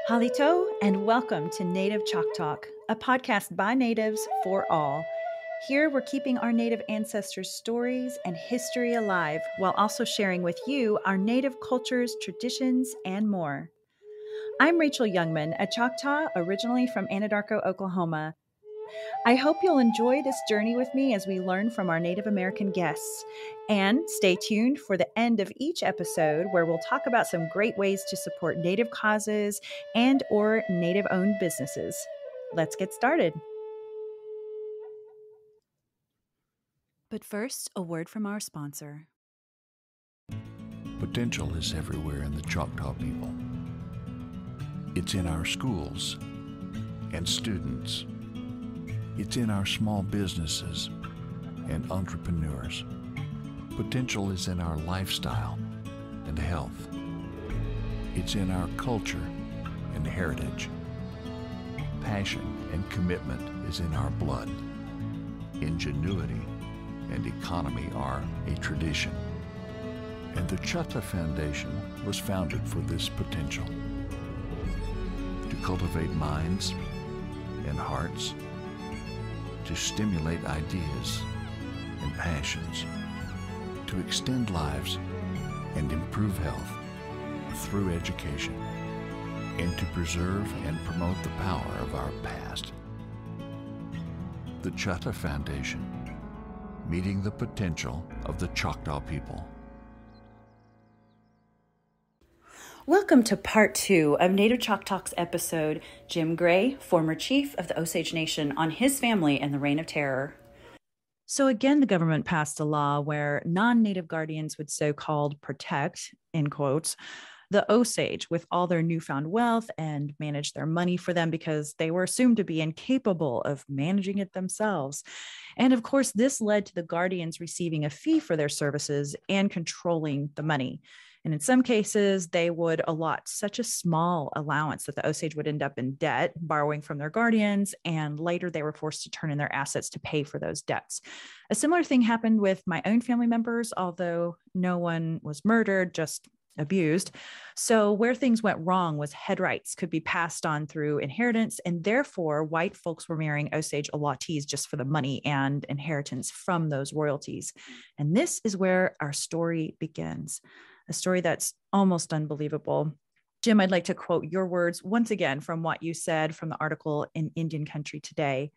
Halito, and welcome to Native Chalk Talk, a podcast by natives for all. Here, we're keeping our Native ancestors' stories and history alive while also sharing with you our Native cultures, traditions, and more. I'm Rachel Youngman, a Choctaw originally from Anadarko, Oklahoma. I hope you'll enjoy this journey with me as we learn from our Native American guests. And stay tuned for the end of each episode where we'll talk about some great ways to support Native causes and or Native-owned businesses. Let's get started. But first, a word from our sponsor. Potential is everywhere in the Choctaw people. It's in our schools and students. It's in our small businesses and entrepreneurs. Potential is in our lifestyle and health. It's in our culture and heritage. Passion and commitment is in our blood. Ingenuity and economy are a tradition. And the Choctaw Foundation was founded for this potential. To cultivate minds and hearts, to stimulate ideas and passions, to extend lives and improve health through education, and to preserve and promote the power of our past. The Choctaw Foundation, meeting the potential of the Choctaw people. Welcome to part 2 of Native Chalk Talks episode, Jim Gray, former chief of the Osage Nation, on his family and the Reign of Terror. So again, the government passed a law where non-Native guardians would so-called protect, in quotes, the Osage with all their newfound wealth and manage their money for them because they were assumed to be incapable of managing it themselves. And of course, this led to the guardians receiving a fee for their services and controlling the money. And in some cases, they would allot such a small allowance that the Osage would end up in debt, borrowing from their guardians, and later they were forced to turn in their assets to pay for those debts. A similar thing happened with my own family members, although no one was murdered, just abused. So where things went wrong was head rights could be passed on through inheritance, and therefore white folks were marrying Osage allottees just for the money and inheritance from those royalties. And this is where our story begins. A story that's almost unbelievable. Jim, I'd like to quote your words once again from what you said from the article in Indian Country Today.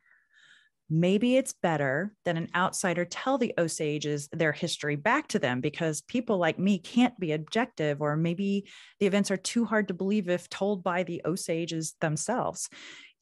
Maybe it's better that an outsider tell the Osages their history back to them because people like me can't be objective, or maybe the events are too hard to believe if told by the Osages themselves.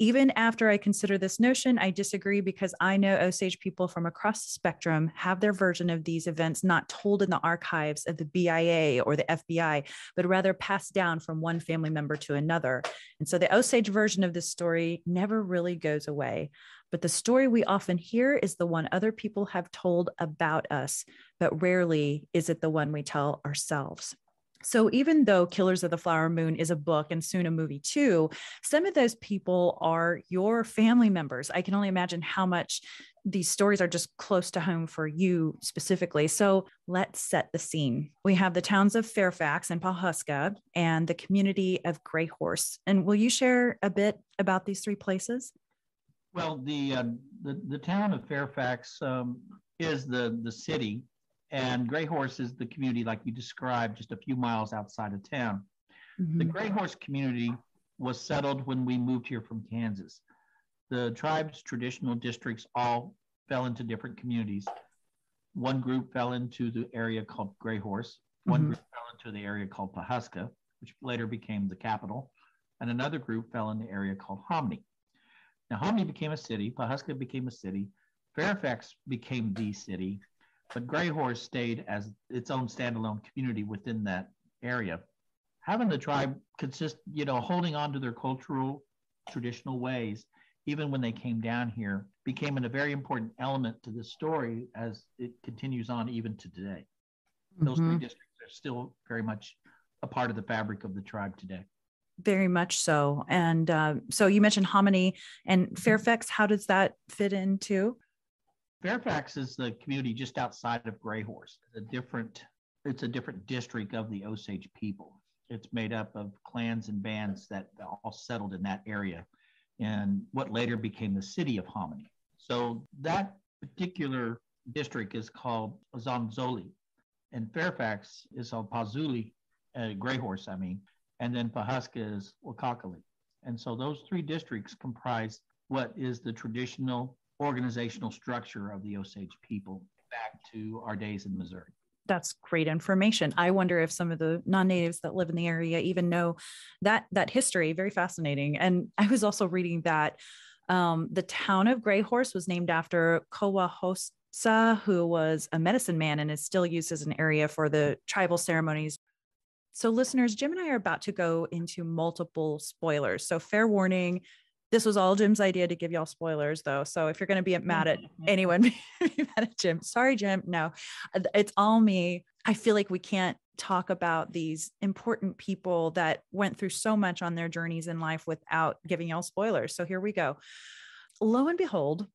Even after I consider this notion, I disagree because I know Osage people from across the spectrum have their version of these events not told in the archives of the BIA or the FBI, but rather passed down from one family member to another. And so the Osage version of this story never really goes away. But the story we often hear is the one other people have told about us, but rarely is it the one we tell ourselves. So even though Killers of the Flower Moon is a book and soon a movie too, some of those people are your family members. I can only imagine how much these stories are just close to home for you specifically. So let's set the scene. We have the towns of Fairfax and Pawhuska and the community of Gray Horse. And will you share a bit about these three places? Well, the town of Fairfax is the city, and Gray Horse is the community, like you described, just a few miles outside of town. Mm-hmm. The Gray Horse community was settled when we moved here from Kansas. The tribe's traditional districts all fell into different communities. One group fell into the area called Gray Horse. One group fell into the area called Pawhuska, which later became the capital. And another group fell in the area called Hominy. Now, Hominy became a city, Pawhuska became a city, Fairfax became the city, but Gray Horse stayed as its own standalone community within that area. Having the tribe consist, holding on to their cultural, traditional ways, even when they came down here, became a very important element to this story as it continues on even to today. Mm-hmm. Those three districts are still very much a part of the fabric of the tribe today. Very much so. And so you mentioned Hominy and Fairfax. How does that fit into? Fairfax is the community just outside of Gray Horse. It's a different district of the Osage people. It's made up of clans and bands that all settled in that area in what later became the city of Hominy. So that particular district is called Zonzoli, and Fairfax is called Pazuli, Gray Horse, I mean, and then Pahuska is Wakakali. And so those three districts comprise what is the traditional organizational structure of the Osage people back to our days in Missouri. That's great information. I wonder if some of the non-natives that live in the area even know that history. Very fascinating. And I was also reading that the town of Gray Horse was named after Kowahosa, who was a medicine man and is still used as an area for the tribal ceremonies. So listeners, Jim and I are about to go into multiple spoilers. So fair warning, this was all Jim's idea to give y'all spoilers though. So if you're going to be mad at anyone, be mad at Jim. Sorry, Jim. No, it's all me. I feel like we can't talk about these important people that went through so much on their journeys in life without giving y'all spoilers. So here we go. Lo and behold,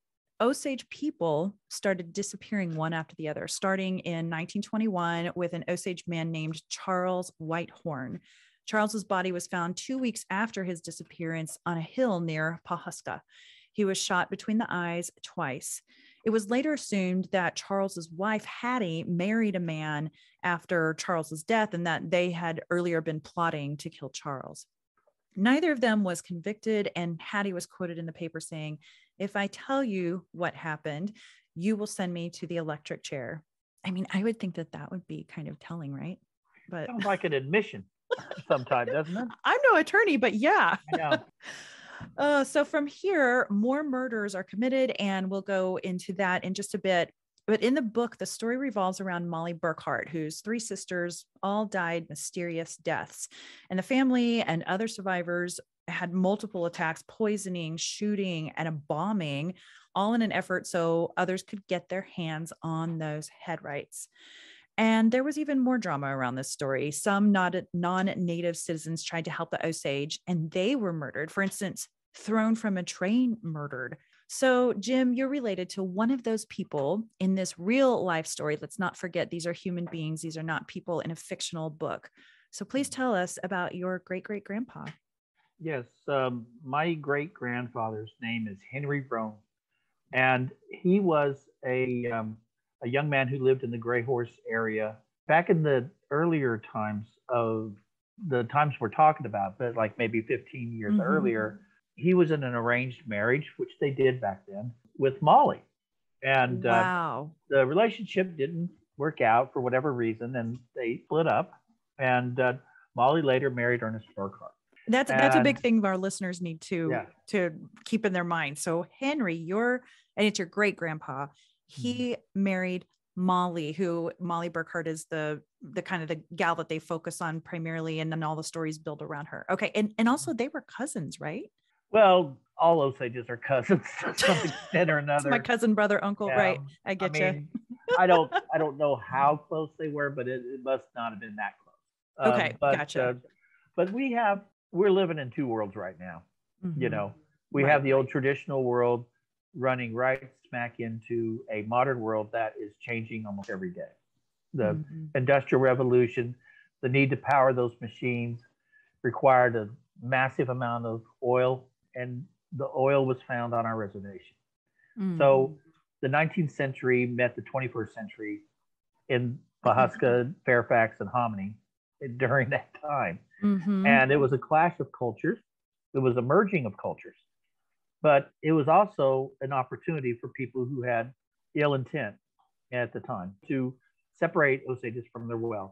Osage people started disappearing one after the other, starting in 1921 with an Osage man named Charles Whitehorn. Charles's body was found 2 weeks after his disappearance on a hill near Pahuska. He was shot between the eyes twice. It was later assumed that Charles's wife, Hattie, married a man after Charles's death and that they had earlier been plotting to kill Charles. Neither of them was convicted, and Hattie was quoted in the paper saying, "If I tell you what happened, you will send me to the electric chair." I mean, I would think that that would be kind of telling, right? But sounds like an admission sometimes, doesn't it? I'm no attorney, but yeah. I know. So from here, more murders are committed, and we'll go into that in just a bit. But in the book, the story revolves around Molly Burkhart, whose three sisters all died mysterious deaths. And the family and other survivors had multiple attacks, poisoning, shooting, and a bombing, all in an effort so others could get their hands on those head rights. And there was even more drama around this story. Some non-native citizens tried to help the Osage, and they were murdered. For instance, thrown from a train, murdered. So, Jim, you're related to one of those people in this real life story. Let's not forget, these are human beings. These are not people in a fictional book. So please tell us about your great-great-grandpa. Yes, my great-grandfather's name is 𓓪���11, and he was a young man who lived in the Gray Horse area back in the earlier times of the times we're talking about, but like maybe 15 years earlier. He was in an arranged marriage, which they did back then, with Molly. And wow. The relationship didn't work out for whatever reason, and they split up. And Molly later married Ernest Burkhart. That's a big thing our listeners need to keep in their mind. So Henry, and it's your great grandpa, he married Molly, who Molly Burkhart is the kind of the gal that they focus on primarily, and then all the stories build around her. Okay. And also they were cousins, right? Well, all Osages are cousins to some extent or another. It's my cousin, brother, uncle, right? I get you. I don't know how close they were, but it must not have been that close. Okay, gotcha. But we're living in two worlds right now. You know, we have the old traditional world running right smack into a modern world that is changing almost every day. The Industrial Revolution, the need to power those machines required a massive amount of oil, and the oil was found on our reservation. So the 19th century met the 21st century in Pahuska, Fairfax, and Hominy during that time. And it was a clash of cultures. It was a merging of cultures. But it was also an opportunity for people who had ill intent at the time to separate Osages from their wealth.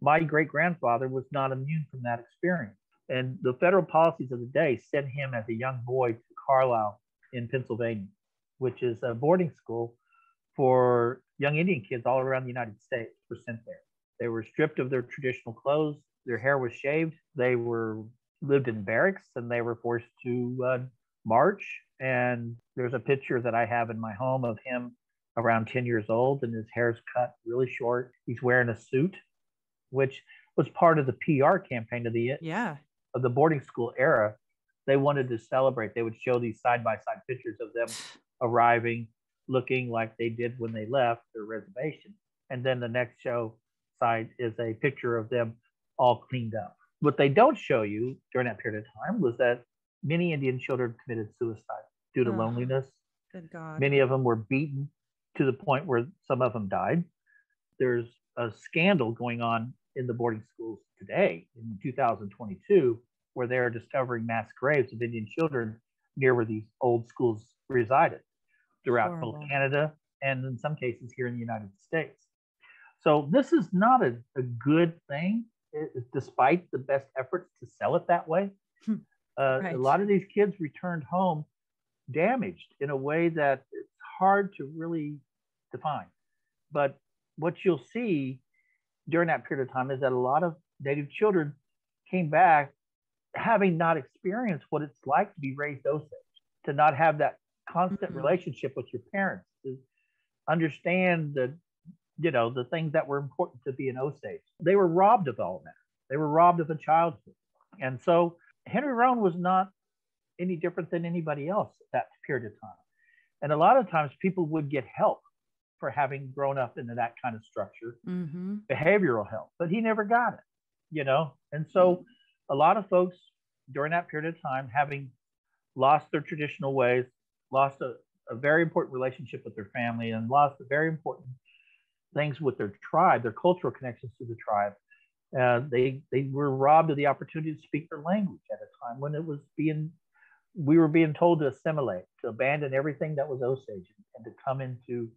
My great-grandfather was not immune from that experience. And the federal policies of the day sent him as a young boy to Carlisle in Pennsylvania, which is a boarding school for young Indian kids all around the United States were sent there. They were stripped of their traditional clothes. Their hair was shaved. They lived in barracks, and they were forced to march. And there's a picture that I have in my home of him around 10 years old, and his hair's cut really short. He's wearing a suit, which was part of the PR campaign of the boarding school era. They wanted to celebrate. They would show these side-by-side pictures of them arriving, looking like they did when they left their reservation. And then the next show side is a picture of them all cleaned up. What they don't show you during that period of time was that many Indian children committed suicide due to loneliness. Good God. Many of them were beaten to the point where some of them died. There's a scandal going on in the boarding schools today in 2022 where they're discovering mass graves of Indian children near where these old schools resided throughout both Canada and in some cases here in the United States. So this is not a good thing, despite the best efforts to sell it that way. Right. A lot of these kids returned home damaged in a way that it's hard to really define. But what you'll see during that period of time is that a lot of Native children came back having not experienced what it's like to be raised Osage, to not have that constant relationship with your parents, to understand the things that were important to be an Osage. They were robbed of all that. They were robbed of a childhood. And so Henry Roan was not any different than anybody else at that period of time. And a lot of times people would get help for having grown up into that kind of structure, behavioral help, but he never got it, And so a lot of folks during that period of time, having lost their traditional ways, lost a very important relationship with their family, and lost the very important things with their tribe, their cultural connections to the tribe. They were robbed of the opportunity to speak their language at a time when we were being told to assimilate, to abandon everything that was Osage and to come into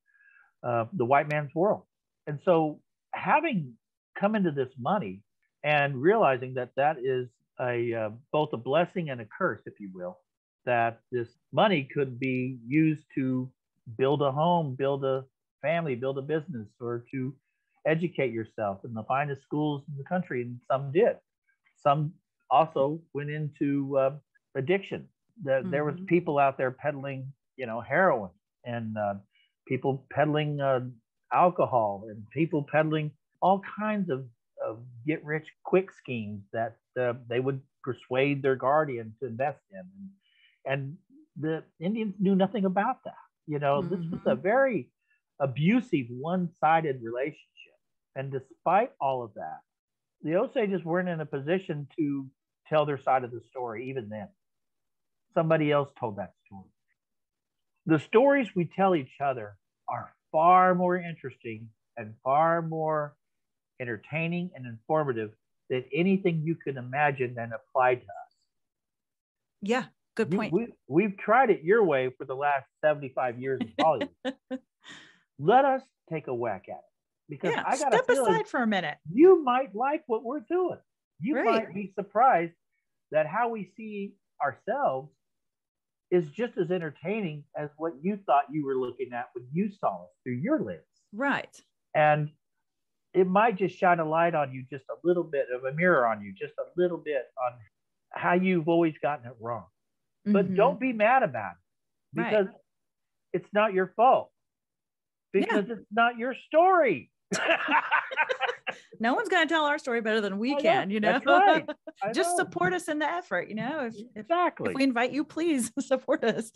the white man's world. And so having come into this money and realizing that that is both a blessing and a curse, if you will, that this money could be used to build a home, build a family, build a business, or to educate yourself in the finest schools in the country. And some did. Some also went into addiction. There was people out there peddling, heroin, and people peddling alcohol, and people peddling all kinds of get-rich-quick schemes that they would persuade their guardian to invest in. And the Indians knew nothing about that. This was a very abusive, one-sided relationship. And despite all of that, the Osages weren't in a position to tell their side of the story even then. Somebody else told that story. The stories we tell each other are far more interesting and far more entertaining and informative than anything you can imagine and apply to us. Yeah, good point. We've tried it your way for the last 75 years in Hollywood. Let us take a whack at it. Because I got step aside for a minute. You might like what we're doing. You might be surprised that how we see ourselves is just as entertaining as what you thought you were looking at when you saw us through your lens. Right. And it might just shine a light on you, just a little bit of a mirror on you, just a little bit on how you've always gotten it wrong. But don't be mad about it, because it's not your fault, because it's not your story. No one's going to tell our story better than we can, That's right. Just support us in the effort, Exactly. If we invite you, please support us.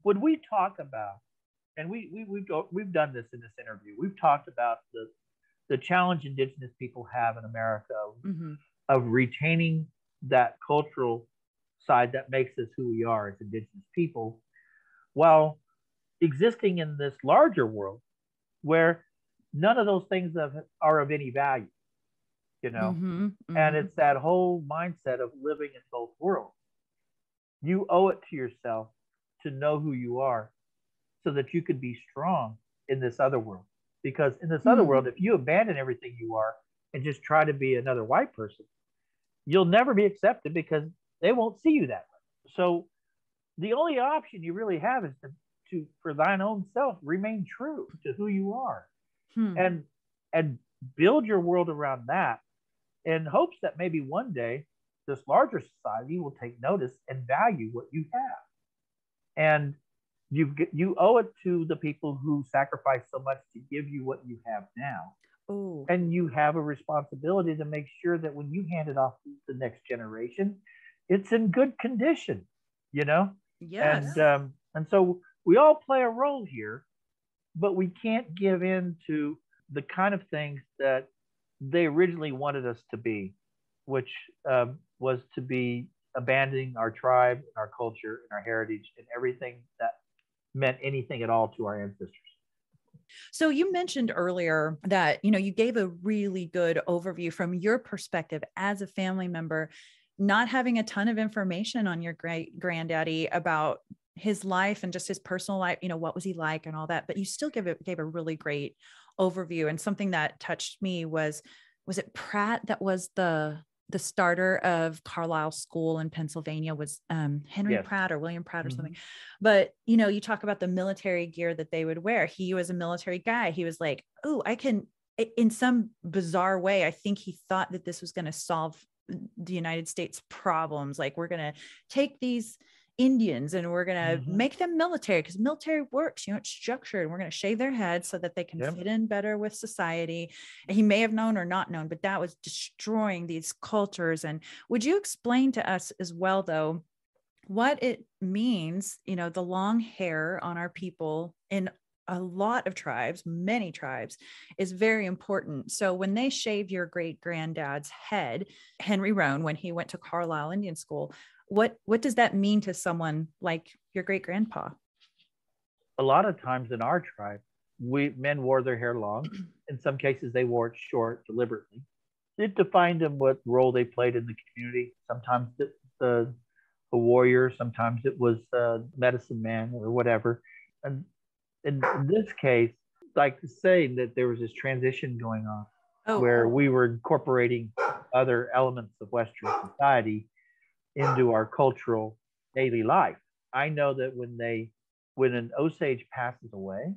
When we talk about, and we've done this in this interview, we've talked about the challenge Indigenous people have in America of retaining that cultural side that makes us who we are as Indigenous people, while existing in this larger world where none of those things are of any value, and it's that whole mindset of living in both worlds. You owe it to yourself to know who you are so that you could be strong in this other world. Because in this other world, if you abandon everything you are and just try to be another white person, you'll never be accepted because they won't see you that way. So the only option you really have is to for thine own self, remain true to who you are. And build your world around that, in hopes that maybe one day this larger society will take notice and value what you have. And you owe it to the people who sacrificed so much to give you what you have now. Ooh. And you have a responsibility to make sure that when you hand it off to the next generation, it's in good condition, Yes. And so we all play a role here, but we can't give in to the kind of things that they originally wanted us to be. which was to be abandoning our tribe, our culture, and our heritage, and everything that meant anything at all to our ancestors. So you mentioned earlier that, you gave a really good overview from your perspective as a family member, not having a ton of information on your great granddaddy about his life and just his personal life, what was he like and all that, but you still gave a really great overview. And something that touched me was it Pratt that was the starter of Carlisle School in Pennsylvania? Was Henry Yes. Pratt or William Pratt or something. But, you talk about the military gear that they would wear. He was a military guy. He was like, oh, I can, in some bizarre way, I think he thought that this was going to solve the United States problems. Like, we're going to take these Indians and we're going to make them military, because military works, it's structured, and we're going to shave their heads so that they can fit in better with society. And he may have known or not known, but that was destroying these cultures. And would you explain to us as well, though, what it means, the long hair on our people in a lot of tribes, many tribes, is very important. So when they shaved your great granddad's head, Henry Roan, when he went to Carlisle Indian School, what does that mean to someone like your great grandpa? A lot of times in our tribe, men wore their hair long. In some cases, they wore it short deliberately. It defined them what role they played in the community. Sometimes a warrior, sometimes it was a medicine man or whatever. And in this case, like saying that there was this transition going on where we were incorporating other elements of Western society into our cultural daily life. I know that when an Osage passes away,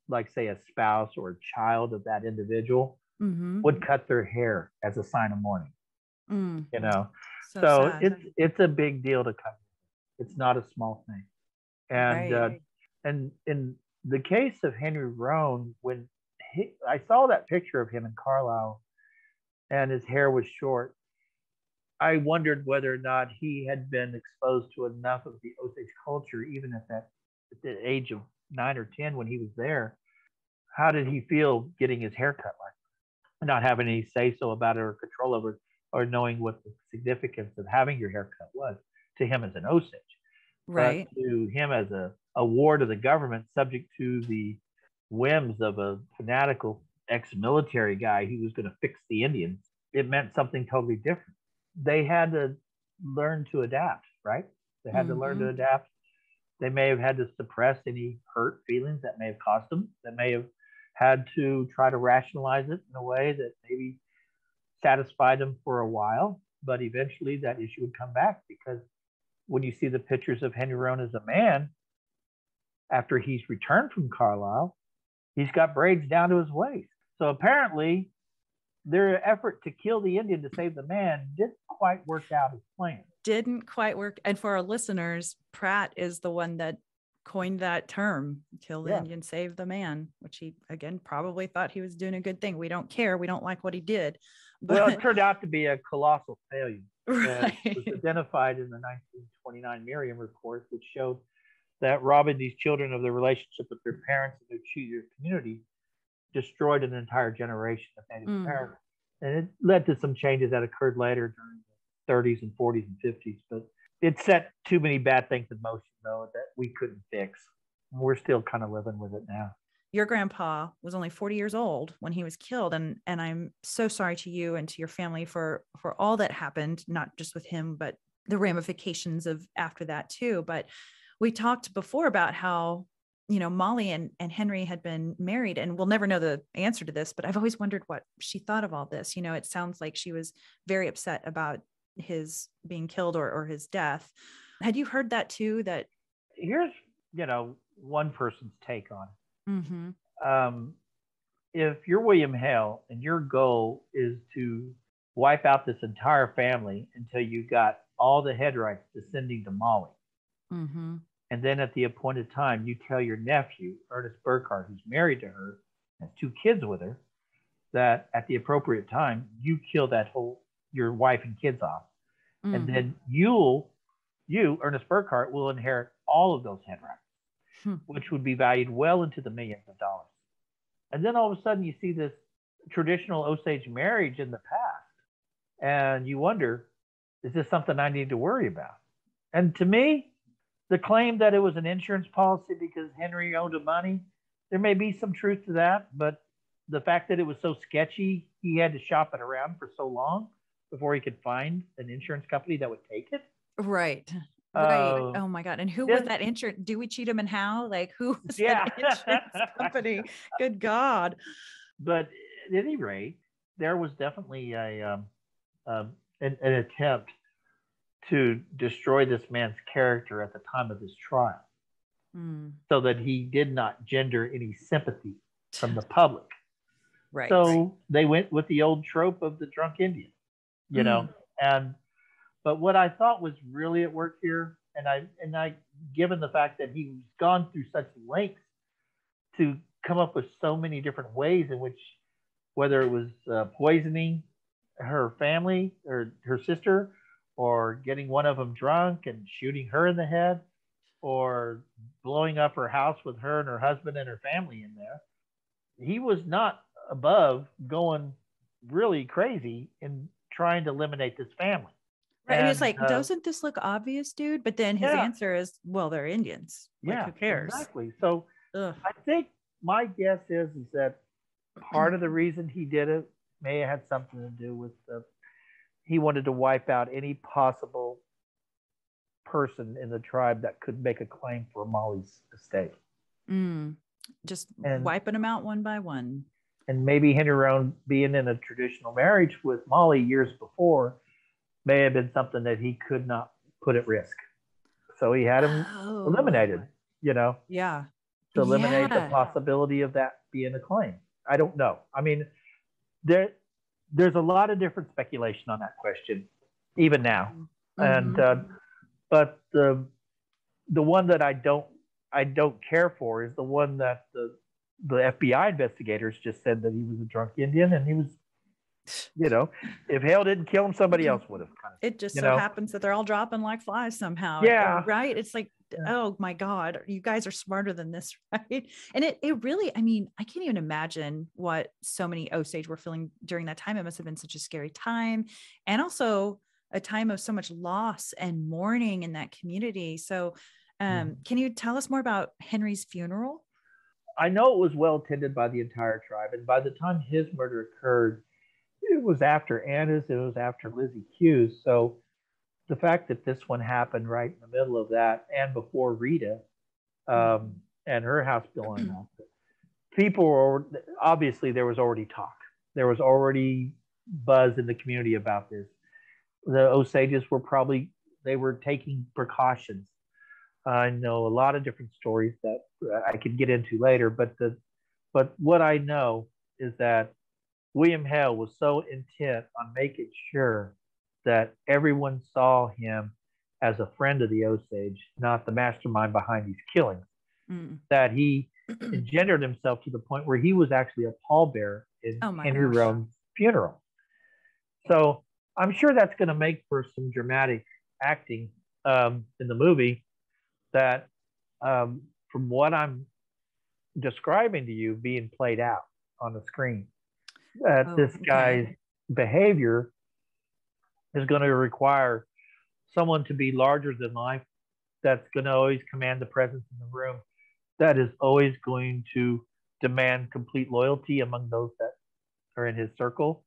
like say a spouse or a child of that individual, would cut their hair as a sign of mourning. So it's a big deal to cut. It's not a small thing. And and in the case of Henry Roan, when I saw that picture of him in Carlisle and his hair was short, I wondered whether or not he had been exposed to enough of the Osage culture, even at the age of 9 or 10 when he was there. How did he feel getting his hair cut like that? Not having any say-so about it or control over it, or knowing what the significance of having your hair cut was to him as an Osage. Right. But to him as a ward of the government, subject to the whims of a fanatical ex-military guy who was going to fix the Indians, it meant something totally different. They had to learn to adapt, right? They had to learn to adapt. They may have had to suppress any hurt feelings that may have caused them. They may have had to try to rationalize it in a way that maybe satisfied them for a while, but eventually that issue would come back, because when you see the pictures of Henry Roan as a man, after he's returned from Carlisle, he's got braids down to his waist. So apparently their effort to kill the Indian to save the man didn't quite work out as planned. Didn't quite work. And for our listeners, Pratt is the one that coined that term, kill the Indian, save the man, which he, again, probably thought he was doing a good thing. We don't care. We don't like what he did. But well, it turned out to be a colossal failure. Right. It was identified in the 1929 Merriam report, which showed that robbing these children of their relationship with their parents and their community destroyed an entire generation of Native Americans. And it led to some changes that occurred later during the 30s and 40s and 50s. But it set too many bad things in motion, though, that we couldn't fix. We're still kind of living with it now. Your grandpa was only 40 years old when he was killed. And I'm so sorry to you and to your family for all that happened, not just with him, but the ramifications of after that too. But we talked before about how, Molly and Henry had been married, and we'll never know the answer to this, but I've always wondered what she thought of all this. It sounds like she was very upset about his being killed or his death. Had you heard that too? That here's, one person's take on it. If you're William Hale and your goal is to wipe out this entire family until you got all the head rights descending to Molly, and then at the appointed time, you tell your nephew, Ernest Burkhart, who's married to her, has 2 kids with her, that at the appropriate time, you kill your wife and kids off. And then you, Ernest Burkhart, will inherit all of those head rights, which would be valued well into the millions of dollars. And then all of a sudden you see this traditional Osage marriage in the past And you wonder, is this something I need to worry about? And to me, the claim that it was an insurance policy because Henry owed him money, there may be some truth to that, but the fact that it was so sketchy, he had to shop it around for so long before he could find an insurance company that would take it. Right. Right. Oh my God. And who was that insurance? Dewey, Cheatham and Howe? Like, who was that insurance company? Good God. But at any rate, there was definitely an attempt to destroy this man's character at the time of his trial, so that he did not gender any sympathy from the public. Right. So they went with the old trope of the drunk Indian, you know. But what I thought was really at work here, and I, given the fact that he's gone through such lengths to come up with so many different ways in which, whether it was poisoning her family or her sister, or getting one of them drunk and shooting her in the head, or blowing up her house with her and her husband and her family in there, he was not above going really crazy in trying to eliminate this family. Right. And it's like, doesn't this look obvious, dude? But then his answer is, well, they're Indians. Like, who cares? Exactly. So I think my guess is that part of the reason he did it may have had something to do with he wanted to wipe out any possible person in the tribe that could make a claim for Molly's estate. Just wiping them out one by one. And maybe Henry Roan being in a traditional marriage with Molly years before may have been something that he could not put at risk. So he had him eliminated, you know? Yeah. To eliminate the possibility of that being a claim. I don't know. I mean, there's a lot of different speculation on that question, even now. And but the one that I don't care for is the one that the FBI investigators just said that he was a drunk Indian, and he was, you know, if Hale didn't kill him, somebody else would have. It just so happens that they're all dropping like flies somehow. Yeah. Right. It's like, oh my God, you guys are smarter than this, right? And it really, I mean, I can't even imagine what so many Osage were feeling during that time. It must have been such a scary time, and also a time of so much loss and mourning in that community. So can you tell us more about Henry's funeral? I know it was well attended by the entire tribe. And by the time his murder occurred, it was after Anna's, it was after Lizzie Q's. So the fact that this one happened right in the middle of that and before Rita and her house blowing up, people were, obviously there was already talk. There was already buzz in the community about this. The Osages were they were taking precautions. I know a lot of different stories that I could get into later, but what I know is that William Hale was so intent on making sure that everyone saw him as a friend of the Osage, not the mastermind behind these killings, that he engendered himself to the point where he was actually a pallbearer in Henry Roan's funeral. So I'm sure that's going to make for some dramatic acting in the movie. That from what I'm describing to you being played out on the screen, that this guy's behavior is going to require someone to be larger than life, that's going to always command the presence in the room, that is always going to demand complete loyalty among those that are in his circle,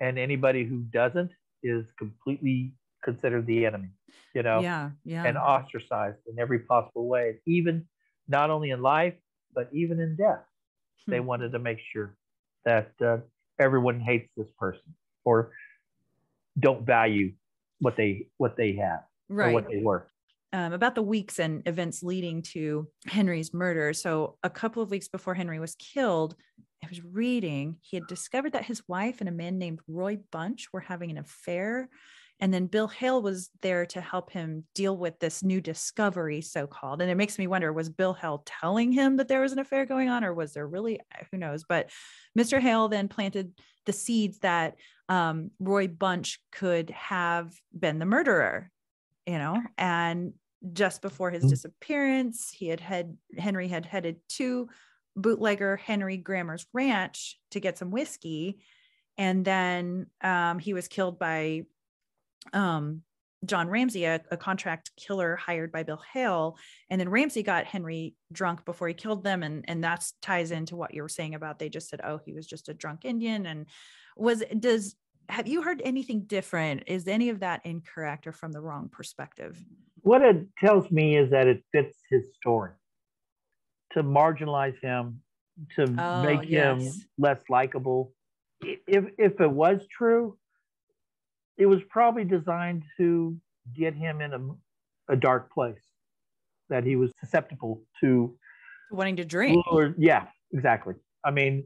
and anybody who doesn't is completely considered the enemy, you know, and ostracized in every possible way, even not only in life, but even in death. They wanted to make sure that everyone hates this person or don't value what they have, or what they were. About the weeks and events leading to Henry's murder. So a couple of weeks before Henry was killed, I was reading, he had discovered that his wife and a man named Roy Bunch were having an affair. And then Bill Hale was there to help him deal with this new discovery, so-called. And it makes me wonder, was Bill Hale telling him that there was an affair going on, or was there really, who knows? But Mr. Hale then planted the seeds that Roy Bunch could have been the murderer, you know, and just before his disappearance, Henry had headed to bootlegger Henry Grammer's ranch to get some whiskey. And then he was killed by John Ramsey, a contract killer hired by Bill Hale. And then Ramsey got Henry drunk before he killed them. And that ties into what you were saying about, they just said, oh, he was just a drunk Indian. And have you heard anything different? Is any of that incorrect or from the wrong perspective? What it tells me is that it fits his story to marginalize him, to make him less likable. If it was true, it was probably designed to get him in a dark place that he was susceptible to wanting to drink. Yeah, exactly. I mean,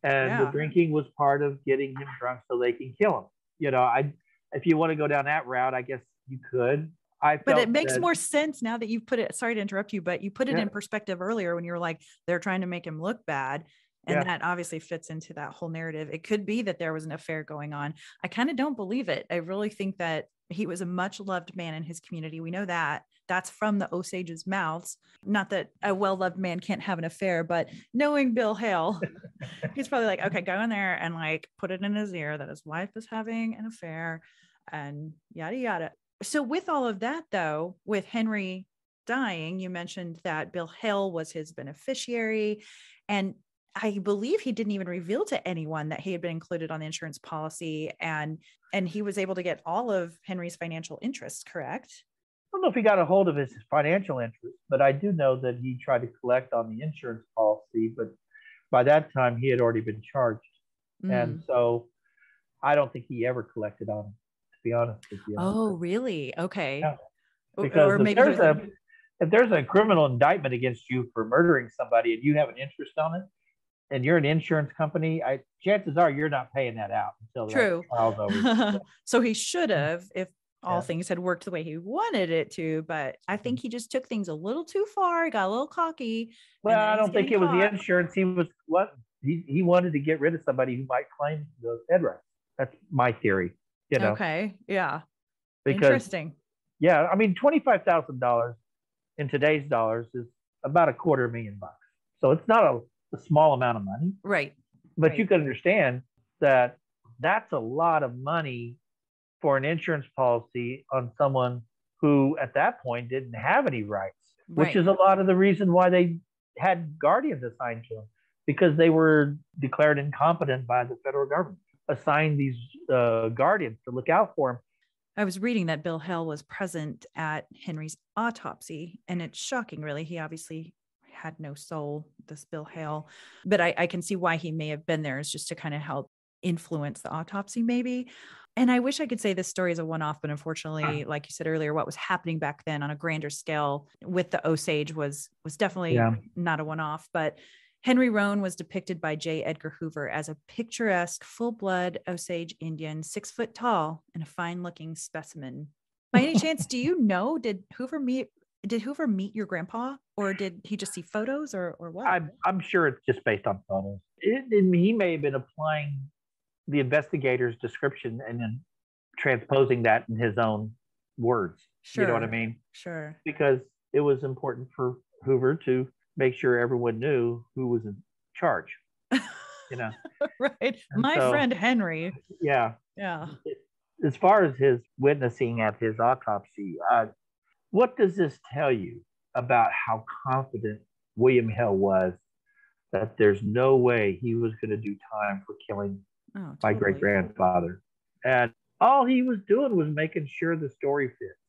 and the drinking was part of getting him drunk so they can kill him. You know, if you want to go down that route, I guess you could. But it makes more sense now that you've put it, sorry to interrupt you, but you put it in perspective earlier when you were like, they're trying to make him look bad. And that obviously fits into that whole narrative. It could be that there was an affair going on. I kind of don't believe it. I really think that he was a much loved man in his community. We know that. That's from the Osage's mouths. Not that a well-loved man can't have an affair, but knowing Bill Hale, he's probably like, okay, go in there and like put it in his ear that his wife is having an affair and yada, yada. So with all of that though, with Henry dying, you mentioned that Bill Hale was his beneficiary, and I believe he didn't even reveal to anyone that he had been included on the insurance policy, and he was able to get all of Henry's financial interests, correct? I don't know if he got a hold of his financial interest, but I do know that he tried to collect on the insurance policy, but by that time he had already been charged. And so I don't think he ever collected on him, to be honest with you. Oh, really? Okay. Yeah. Because or maybe if there's a criminal indictment against you for murdering somebody and you have an interest on it, and you're an insurance company, chances are you're not paying that out until the trial's over. So he should have, if all things had worked the way he wanted it to, but I think he just took things a little too far. He got a little cocky. Well, I don't think it was the insurance. He wanted to get rid of somebody who might claim the head rights. That's my theory. You know? Okay. Yeah. Because, interesting. Yeah. I mean, $25,000 in today's dollars is about $250,000. So it's not a small amount of money. Right. But you can understand that that's a lot of money for an insurance policy on someone who at that point didn't have any rights, which is a lot of the reason why they had guardians assigned to them, because they were declared incompetent by the federal government, assigned these guardians to look out for him. I was reading that Bill Hale was present at Henry's autopsy, and it's shocking, really. He obviously had no soul, this Bill Hale, but I can see why he may have been there, is just to kind of help influence the autopsy maybe. And I wish I could say this story is a one-off, but unfortunately, like you said earlier, what was happening back then on a grander scale with the Osage was definitely not a one-off. But Henry Roan was depicted by J. Edgar Hoover as a picturesque, full-blood Osage Indian, 6 foot tall and a fine-looking specimen. By any chance, do you know, did Hoover meet your grandpa, or did he just see photos, or what? I'm sure it's just based on photos. He may have been applying the investigator's description and then transposing that in his own words. Sure. You know what I mean? Sure. Because it was important for Hoover to make sure everyone knew who was in charge. You know? Right. And my friend Henry. Yeah. Yeah. As far as his witnessing at his autopsy, what does this tell you about how confident William Hale was that there's no way he was going to do time for killing my great-grandfather? And all he was doing was making sure the story fits.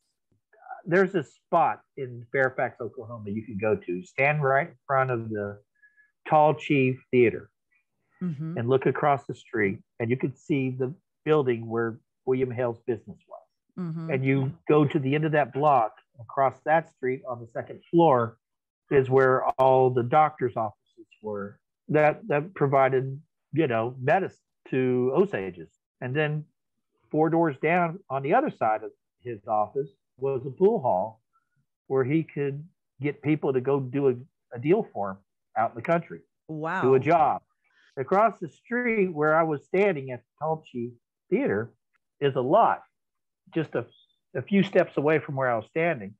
There's a spot in Fairfax, Oklahoma you can go to. Stand right in front of the Tall Chief Theater and look across the street, and you could see the building where William Hale's business was. And you go to the end of that block, across that street on the second floor is where all the doctor's offices were that provided, medicine to Osages. And then 4 doors down on the other side of his office was a pool hall where he could get people to go do a deal for him out in the country. Wow. Do a job. Across the street where I was standing at the Tall Chief Theater is a lot, just a few steps away from where I was standing.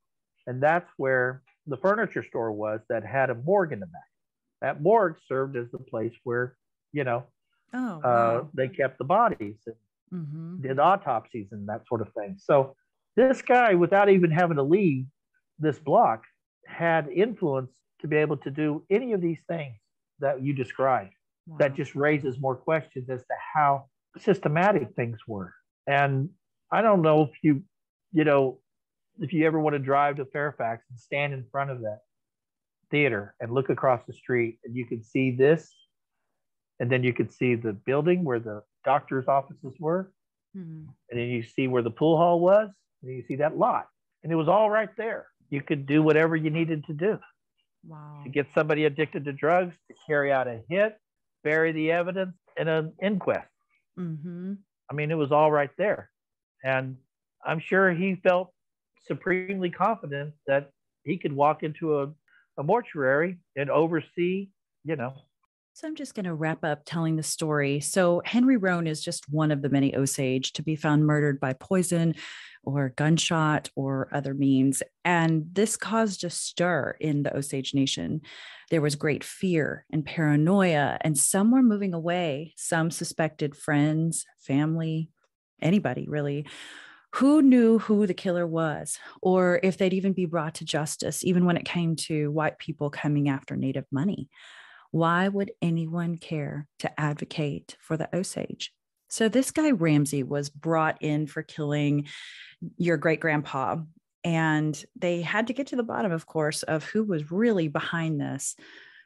And that's where the furniture store was that had a morgue in the back. That morgue served as the place where, Oh, wow. They kept the bodies and did autopsies and that sort of thing. So this guy, without even having to leave this block, had influence to be able to do any of these things that you described. Wow. That just raises more questions as to how systematic things were. And I don't know if if you ever want to drive to Fairfax and stand in front of that theater and look across the street, and you could see this, and then you could see the building where the doctor's offices were, and then you see where the pool hall was, and you see that lot, and it was all right there. You could do whatever you needed to do. Wow. To get somebody addicted to drugs, to carry out a hit, bury the evidence in an inquest. I mean, it was all right there. And I'm sure he felt supremely confident that he could walk into a mortuary and oversee, So I'm just going to wrap up telling the story. So Henry Roan is just one of the many Osage to be found murdered by poison or gunshot or other means. And this caused a stir in the Osage Nation. There was great fear and paranoia, and some were moving away. Some suspected friends, family, anybody really. Who knew who the killer was, or if they'd even be brought to justice, even when it came to white people coming after Native money? Why would anyone care to advocate for the Osage? So this guy Ramsey was brought in for killing your great-grandpa, and they had to get to the bottom, of course, of who was really behind this.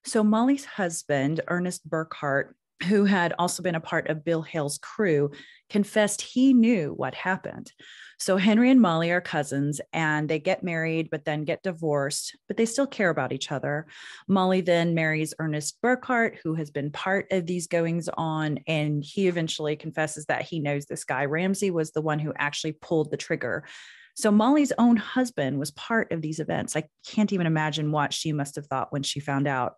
So Molly's husband, Ernest Burkhart, who had also been a part of Bill Hale's crew, confessed he knew what happened. So Henry and Molly are cousins, and they get married, but then get divorced, but they still care about each other. Molly then marries Ernest Burkhart, who has been part of these goings on, and he eventually confesses that he knows this guy Ramsey was the one who actually pulled the trigger. So Molly's own husband was part of these events. I can't even imagine what she must have thought when she found out.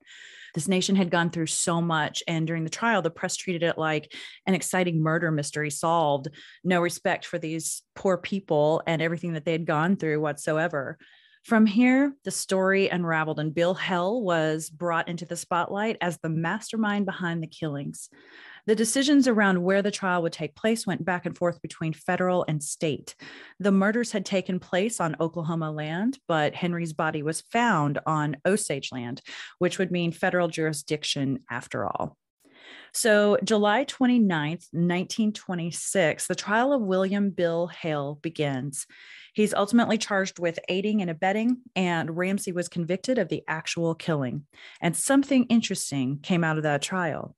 This nation had gone through so much, and during the trial, the press treated it like an exciting murder mystery solved. No respect for these poor people and everything that they had gone through whatsoever. From here, the story unraveled, and Bill Hale was brought into the spotlight as the mastermind behind the killings. The decisions around where the trial would take place went back and forth between federal and state. The murders had taken place on Oklahoma land, but Henry's body was found on Osage land, which would mean federal jurisdiction after all. So July 29th, 1926, the trial of William Bill Hale begins. He's ultimately charged with aiding and abetting, and Ramsey was convicted of the actual killing. And something interesting came out of that trial.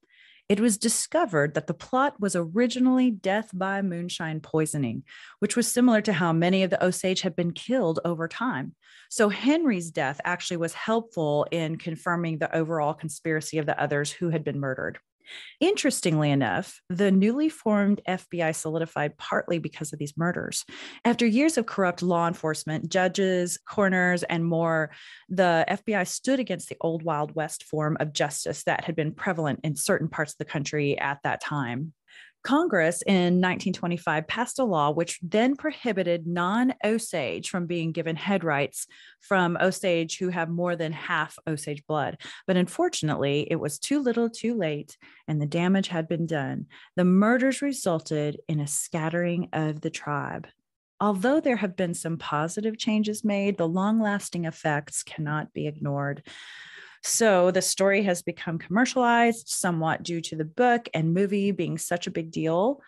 It was discovered that the plot was originally death by moonshine poisoning, which was similar to how many of the Osage had been killed over time. So Henry's death actually was helpful in confirming the overall conspiracy of the others who had been murdered. Interestingly enough, the newly formed FBI solidified partly because of these murders. After years of corrupt law enforcement, judges, coroners, and more, the FBI stood against the old Wild West form of justice that had been prevalent in certain parts of the country at that time. Congress in 1925 passed a law which then prohibited non-Osage from being given head rights from Osage who have more than half Osage blood. But unfortunately, it was too little too late, and the damage had been done. The murders resulted in a scattering of the tribe. Although there have been some positive changes made, the long-lasting effects cannot be ignored. So the story has become commercialized somewhat due to the book and movie being such a big deal.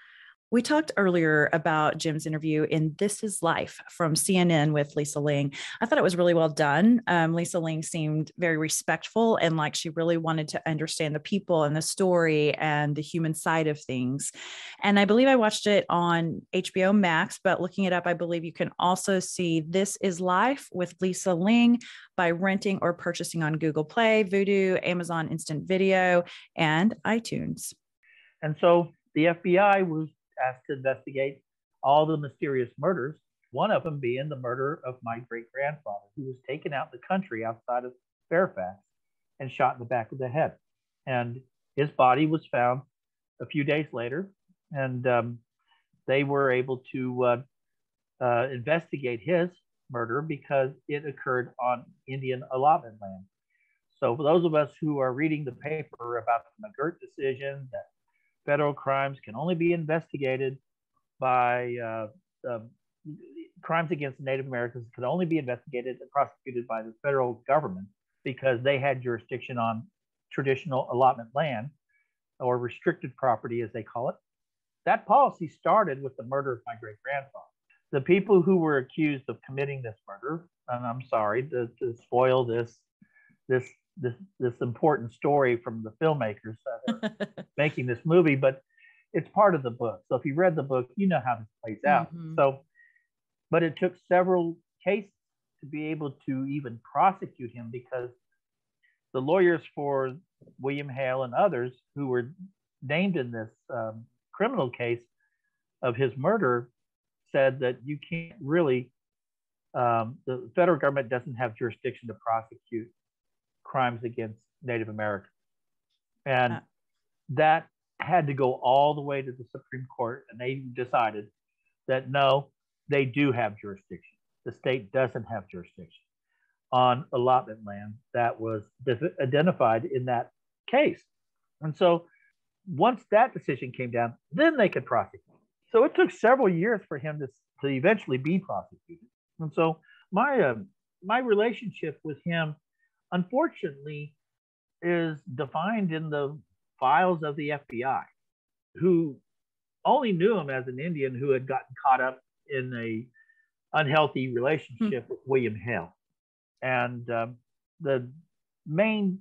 We talked earlier about Jim's interview in This Is Life from CNN with Lisa Ling. I thought it was really well done. Lisa Ling seemed very respectful and like she really wanted to understand the people and the story and the human side of things. And I believe I watched it on HBO Max, but looking it up, I believe you can also see This Is Life with Lisa Ling by renting or purchasing on Google Play, Vudu, Amazon Instant Video, and iTunes. And so the FBI was asked to investigate all the mysterious murders, one of them being the murder of my great-grandfather, who was taken out in the country outside of Fairfax and shot in the back of the head. And his body was found a few days later, and they were able to investigate his murder because it occurred on Indian allotment land. So for those of us who are reading the paper about the McGirt decision, that federal crimes can only be investigated by crimes against Native Americans can only be investigated and prosecuted by the federal government because they had jurisdiction on traditional allotment land or restricted property, as they call it. That policy started with the murder of my great-grandfather. The people who were accused of committing this murder, and I'm sorry to spoil this important story from the filmmakers that are making this movie, but it's part of the book. So if you read the book, you know how this plays out. But it took several cases to be able to even prosecute him because the lawyers for William Hale and others who were named in this criminal case of his murder said that you can't really, the federal government doesn't have jurisdiction to prosecute crimes against Native Americans. And that had to go all the way to the Supreme Court, and they decided that no, they do have jurisdiction. The state doesn't have jurisdiction on allotment land that was identified in that case. And so once that decision came down, then they could prosecute. So it took several years for him to eventually be prosecuted. And so my relationship with him, unfortunately, is defined in the files of the FBI, who only knew him as an Indian who had gotten caught up in a unhealthy relationship with William Hale. And the main,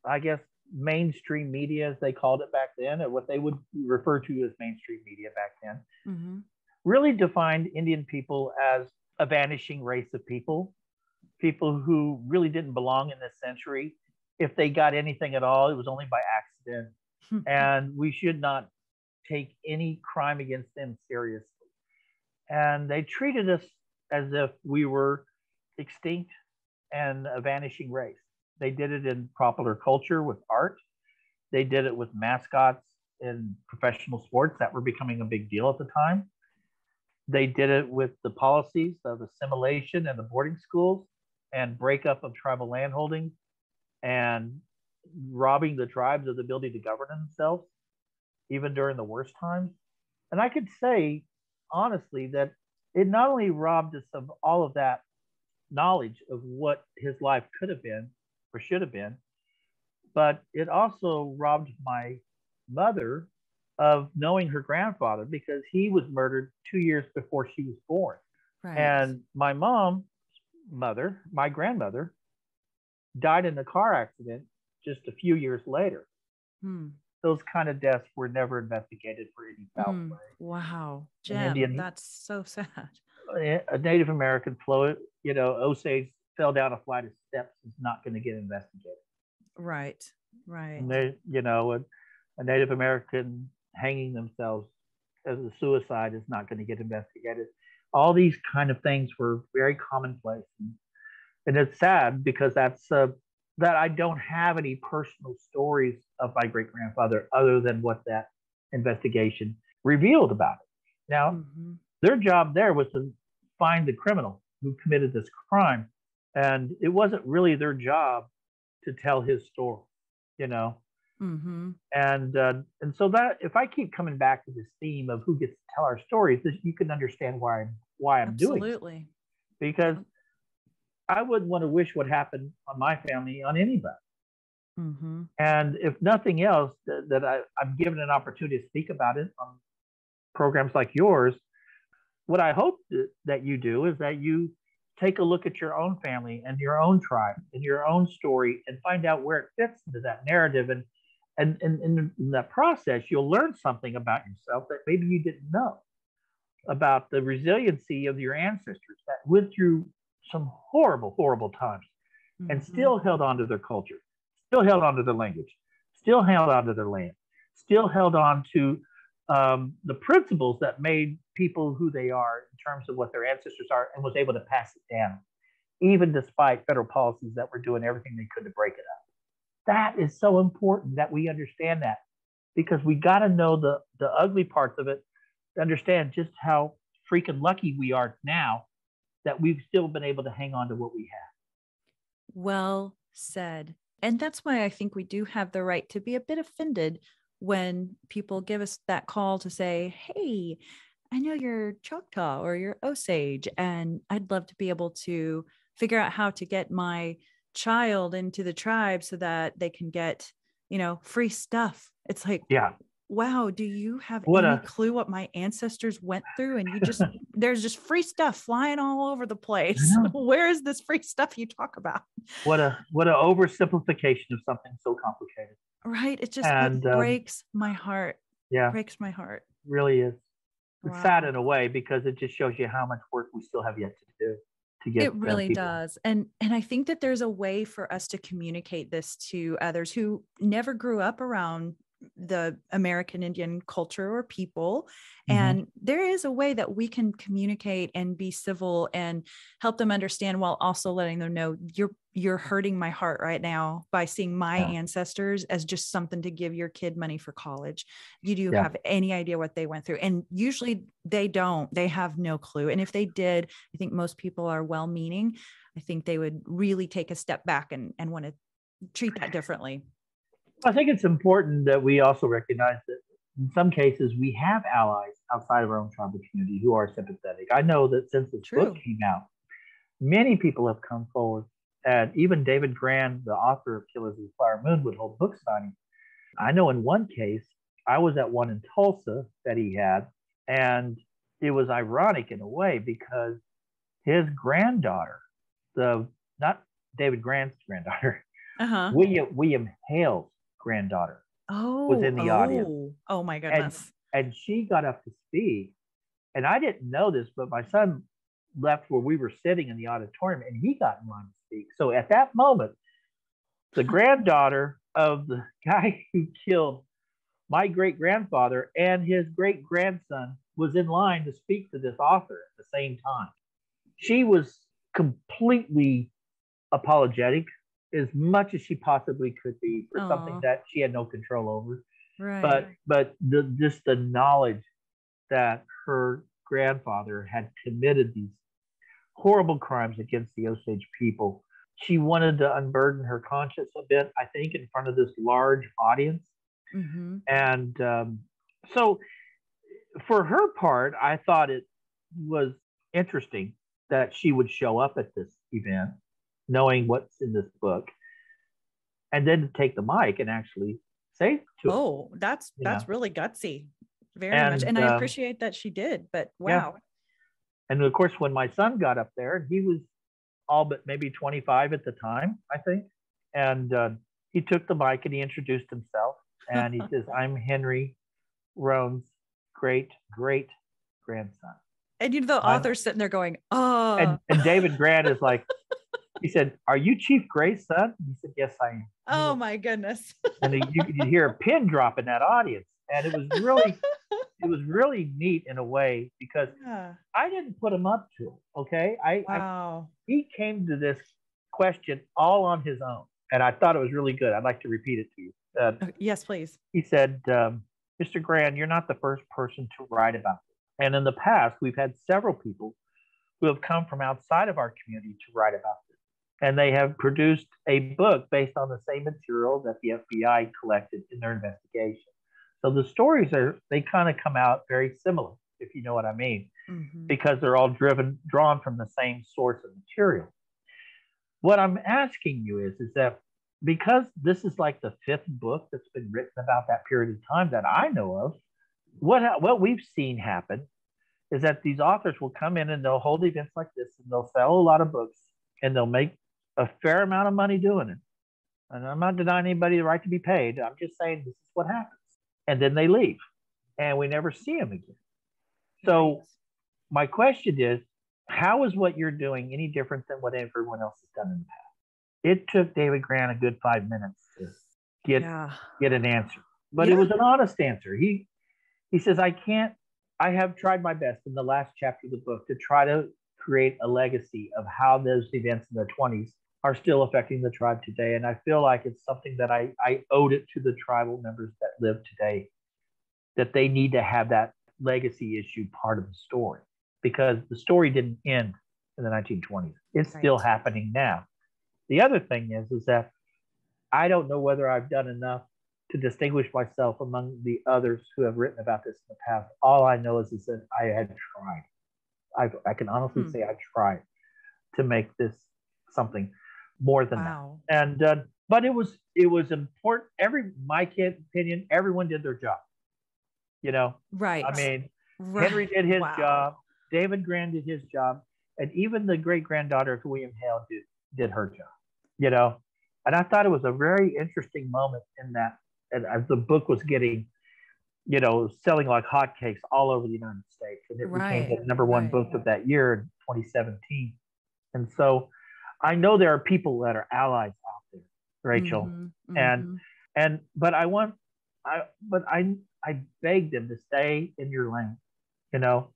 I guess, mainstream media, as they called it back then, or what they would refer to as mainstream media back then, really defined Indian people as a vanishing race of people who really didn't belong in this century. If they got anything at all, it was only by accident. And we should not take any crime against them seriously. And they treated us as if we were extinct and a vanishing race. They did it in popular culture with art. They did it with mascots in professional sports that were becoming a big deal at the time. They did it with the policies of assimilation and the boarding schools and breakup of tribal landholdings and robbing the tribes of the ability to govern themselves, even during the worst times. And I could say, honestly, that it not only robbed us of all of that knowledge of what his life could have been or should have been, but it also robbed my mother of knowing her grandfather because he was murdered 2 years before she was born. Right. And my mom's mother, my grandmother, died in a car accident just a few years later. Those kind of deaths were never investigated for any foul play. Wow, Jim, that's so sad. A Native American Osage fell down a flight of steps is not going to get investigated. Right. And a Native American hanging themselves as a suicide is not going to get investigated. All these kind of things were very commonplace. And it's sad because that I don't have any personal stories of my great-grandfather other than what that investigation revealed about it. Now, their job there was to find the criminal who committed this crime. And it wasn't really their job to tell his story, And so that if I keep coming back to this theme of who gets to tell our stories, you can understand why I'm doing it. Absolutely. Because I wouldn't want to wish what happened on my family on anybody. And if nothing else, that I'm given an opportunity to speak about it on programs like yours, what I hope that you do is that you take a look at your own family and your own tribe and your own story and find out where it fits into that narrative. And in that process, you'll learn something about yourself that maybe you didn't know about the resiliency of your ancestors that went through some horrible, horrible times and still held on to their culture, still held on to their language, still held on to their land, still held on to the principles that made people who they are in terms of what their ancestors are and was able to pass it down, even despite federal policies that were doing everything they could to break it up. That is so important that we understand that because we got to know the ugly parts of it to understand just how freaking lucky we are now that we've still been able to hang on to what we have. Well said. And that's why I think we do have the right to be a bit offended when people give us that call to say, hey, I know you're Choctaw or you're Osage, and I'd love to be able to figure out how to get my child into the tribe so that they can get, free stuff. It's like, Yeah. Wow, do you have What any a clue what my ancestors went through? And there's just free stuff flying all over the place. Where is this free stuff you talk about? what a oversimplification of something so complicated. Right. It breaks my heart. Yeah. Breaks my heart. Really is. It's Wow. sad in a way because it just shows you how much work we still have yet to do to get it really does. And I think that there's a way for us to communicate this to others who never grew up around the American Indian culture or people. And there is a way that we can communicate and be civil and help them understand, while also letting them know you're hurting my heart right now by seeing my ancestors as just something to give your kid money for college. You do have any idea what they went through? And usually they don't. They have no clue. And if they did, I think most people are well-meaning. I think they would really take a step back and want to treat that differently. I think it's important that we also recognize that in some cases we have allies outside of our own tribal community who are sympathetic. I know that since this book came out, many people have come forward, and even David Grann, the author of Killers of the Flower Moon, would hold book signings. I know in one case, I was at one in Tulsa that he had, and it was ironic in a way because his granddaughter, not David Grann's granddaughter, William Hale's granddaughter was in the audience. Oh my goodness. And she got up to speak. And I didn't know this, but my son left where we were sitting in the auditorium and he got in line to speak. So at that moment, the granddaughter of the guy who killed my great-grandfather and his great-grandson was in line to speak to this author at the same time. She was completely apologetic, as much as she possibly could be, for something that she had no control over. Right. But just the knowledge that her grandfather had committed these horrible crimes against the Osage people, she wanted to unburden her conscience a bit, I think, in front of this large audience. And so for her part, I thought it was interesting that she would show up at this event knowing what's in this book, and then take the mic and actually say to it. That's really gutsy. Very much. And I appreciate that she did, but wow. Yeah. And of course, when my son got up there, he was all but maybe 25 at the time, I think. And he took the mic and he introduced himself. And he says, I'm Henry Roan's great-great-grandson. And the author's sitting there going, oh. And David Grann is like, he said, are you Chief Gray's son? He said, yes, I am. Oh, my goodness. And you could hear a pin drop in that audience. And it was really neat in a way because I didn't put him up to it, okay? He came to this question all on his own. And I thought it was really good. I'd like to repeat it to you. Yes, please. He said, Mr. Grann, you're not the first person to write about this. And in the past, we've had several people who have come from outside of our community to write about this. And they have produced a book based on the same material that the FBI collected in their investigation. So the stories they kind of come out very similar, if you know what I mean, because they're all drawn from the same source of material. What I'm asking you is that because this is like the fifth book that's been written about that period of time that I know of, what we've seen happen is that these authors will come in and they'll hold events like this and they'll sell a lot of books and they'll make a fair amount of money doing it. And I'm not denying anybody the right to be paid. I'm just saying this is what happens. And then they leave and we never see them again. So my question is, how is what you're doing any different than what everyone else has done in the past? It took David Grann a good 5 minutes to get an answer, but it was an honest answer. He says, I have tried my best in the last chapter of the book to try to create a legacy of how those events in the 20s are still affecting the tribe today. And I feel like it's something that I owed it to the tribal members that live today, that they need to have that legacy issue part of the story, because the story didn't end in the 1920s. It's still happening now. The other thing is that I don't know whether I've done enough to distinguish myself among the others who have written about this in the past. All I know is that I had tried. I can honestly say I tried to make this something more than that. And but it was important. My opinion, everyone did their job. You know, right? I mean, Henry did his job. David Grann did his job, and even the great granddaughter of William Hale did her job. You know, and I thought it was a very interesting moment in that. And as the book was getting, you know, selling like hotcakes all over the United States, and it became the number one book of that year in 2017. And so, I know there are people that are allies out there, Rachel, but I beg them to stay in your lane. You know,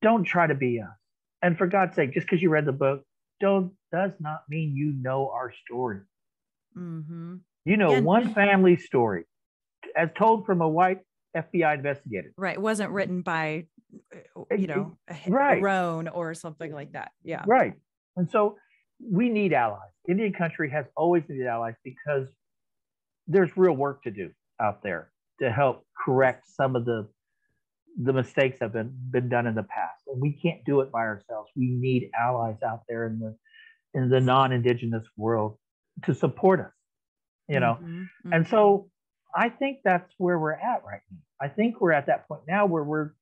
don't try to be us. And for God's sake, just because you read the book, does not mean you know our story. You know, one family story, as told from a white FBI investigator. Right. It wasn't written by, you know, a Roan or something like that. Yeah. Right. And so we need allies. Indian country has always needed allies because there's real work to do out there to help correct some of the mistakes that have been done in the past. And we can't do it by ourselves. We need allies out there in the non-Indigenous world to support us, you know? And so I think that's where we're at right now. I think we're at that point now where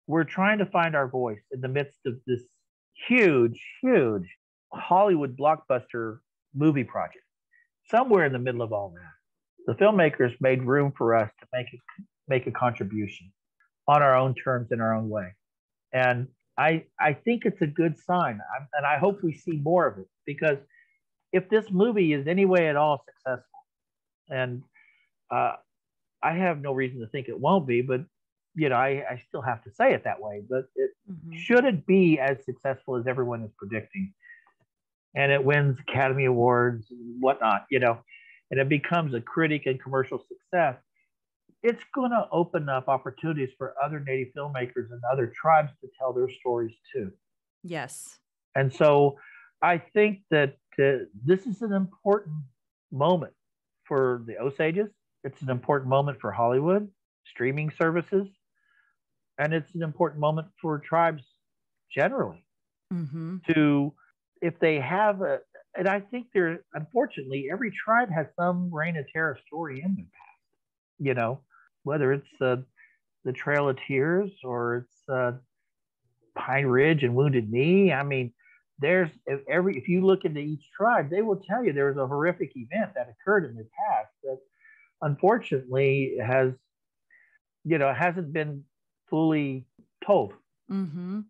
we're trying to find our voice in the midst of this huge Hollywood blockbuster movie project. Somewhere in the middle of all that, the filmmakers made room for us to make a contribution on our own terms in our own way. And I think it's a good sign. And I hope we see more of it, because if this movie is any way at all successful, and I have no reason to think it won't be, but you know, I still have to say it that way, but it should it be as successful as everyone is predicting, and it wins Academy Awards and whatnot, you know, and it becomes a critic and commercial success, it's going to open up opportunities for other Native filmmakers and other tribes to tell their stories too. Yes. And so I think that this is an important moment for the Osages. It's an important moment for Hollywood, streaming services, and it's an important moment for tribes generally to, if they have and I think unfortunately, every tribe has some Reign of Terror story in their past, you know, whether it's the Trail of Tears or it's Pine Ridge and Wounded Knee. I mean, if you look into each tribe, they will tell you there was a horrific event that occurred in the past that unfortunately hasn't been fully told. And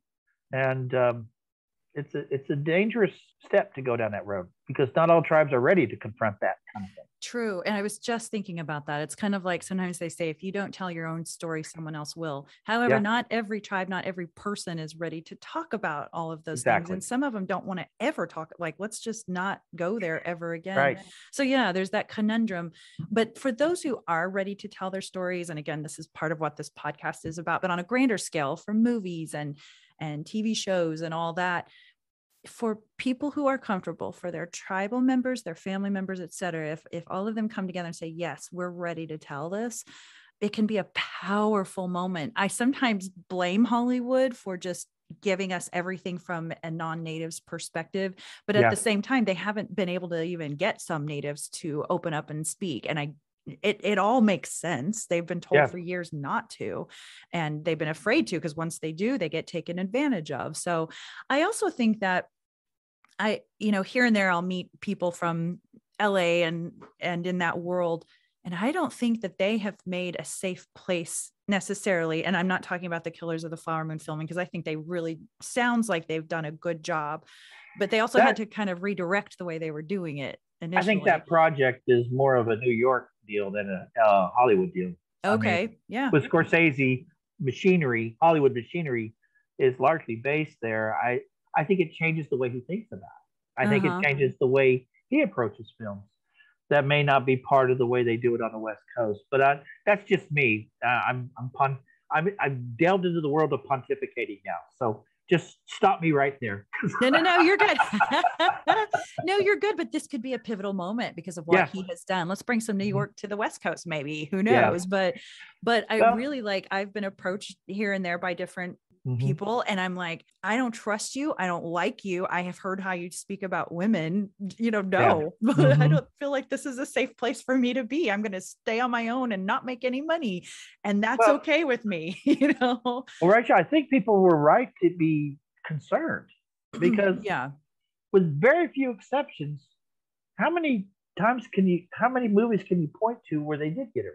it's a dangerous step to go down that road, because not all tribes are ready to confront that kind of thing. True. And I was just thinking about that. It's kind of like, sometimes they say, if you don't tell your own story, someone else will. However, not every tribe, not every person is ready to talk about all of those things. And some of them don't want to ever talk, like, let's just not go there ever again. Right. So yeah, there's that conundrum. But for those who are ready to tell their stories, and again, this is part of what this podcast is about, but on a grander scale, for movies and TV shows and all that, for people who are comfortable, for their tribal members, their family members, et cetera, if all of them come together and say, yes, we're ready to tell this, it can be a powerful moment. I sometimes blame Hollywood for just giving us everything from a non-native's perspective, but at the same time, they haven't been able to even get some natives to open up and speak. And it all makes sense. They've been told for years not to, and they've been afraid to, because once they do, they get taken advantage of. So I also think that here and there, I'll meet people from LA and in that world, and I don't think that they have made a safe place necessarily. And I'm not talking about the Killers of the Flower Moon filming, because I think they really sounds like they've done a good job, but they also had to kind of redirect the way they were doing it initially. I think that project is more of a New York deal than a Hollywood deal. Okay. With Scorsese, Hollywood machinery is largely based there. I think it changes the way he thinks about it. I think it changes the way he approaches films. That may not be part of the way they do it on the West Coast, but that's just me. I've delved into the world of pontificating now. So just stop me right there. No, you're good. No, you're good. But this could be a pivotal moment because of what he has done. Let's bring some New York to the West Coast, maybe. Who knows? But I really I've been approached here and there by different people, and I'm like, I don't trust you. I don't like you. I have heard how you speak about women. No, I don't feel like this is a safe place for me to be. I'm going to stay on my own and not make any money, and that's okay with me. Well, Rachel, I think people were right to be concerned because, with very few exceptions, how many movies can you point to where they did get it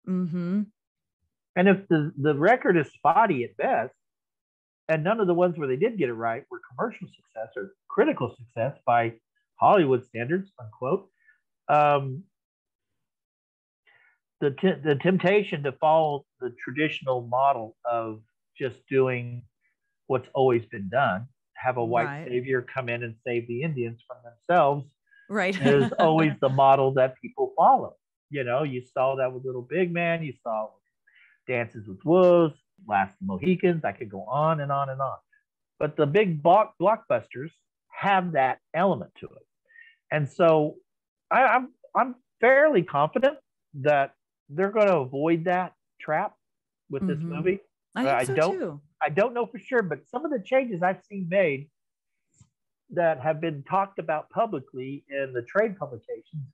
right? And if the record is spotty at best, and none of the ones where they did get it right were commercial success or critical success by Hollywood standards, unquote, the temptation to follow the traditional model of just doing what's always been done, have a white savior come in and save the Indians from themselves, is always the model that people follow. You saw that with Little Big Man, you saw it with Dances with Wolves, Last of the Mohicans. I could go on and on and on. But the big blockbusters have that element to it. And so I'm fairly confident that they're going to avoid that trap with this movie. I think so too. I don't know for sure, but some of the changes I've seen made that have been talked about publicly in the trade publications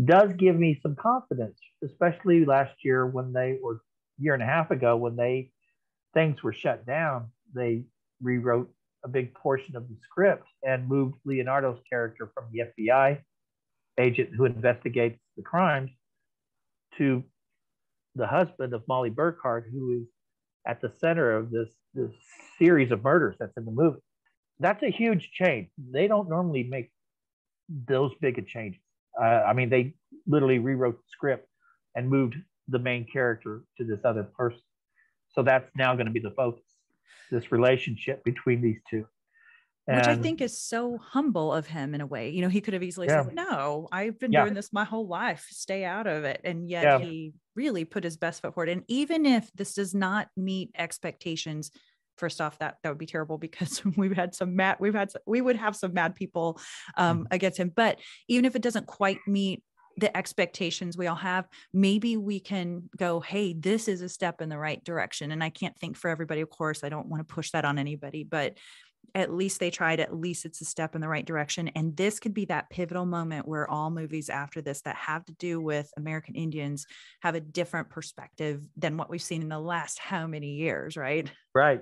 does give me some confidence, especially last year year and a half ago when things were shut down. They rewrote a big portion of the script and moved Leonardo's character from the FBI agent who investigates the crimes to the husband of Molly Burkhart, who is at the center of this series of murders that's in the movie. That's a huge change. They don't normally make those big of changes. They literally rewrote the script and moved the main character to this other person. So that's now going to be the focus, this relationship between these two. Which I think is so humble of him in a way. He could have easily said, no, I've been doing this my whole life, stay out of it. And yet he really put his best foot forward. And even if this does not meet expectations, first off, that would be terrible because we would have some mad people against him. But even if it doesn't quite meet the expectations we all have, maybe we can go, hey, this is a step in the right direction. And I can't think for everybody, of course, I don't want to push that on anybody, but at least they tried, at least it's a step in the right direction. And this could be that pivotal moment where all movies after this that have to do with American Indians have a different perspective than what we've seen in the last how many years, right? Right.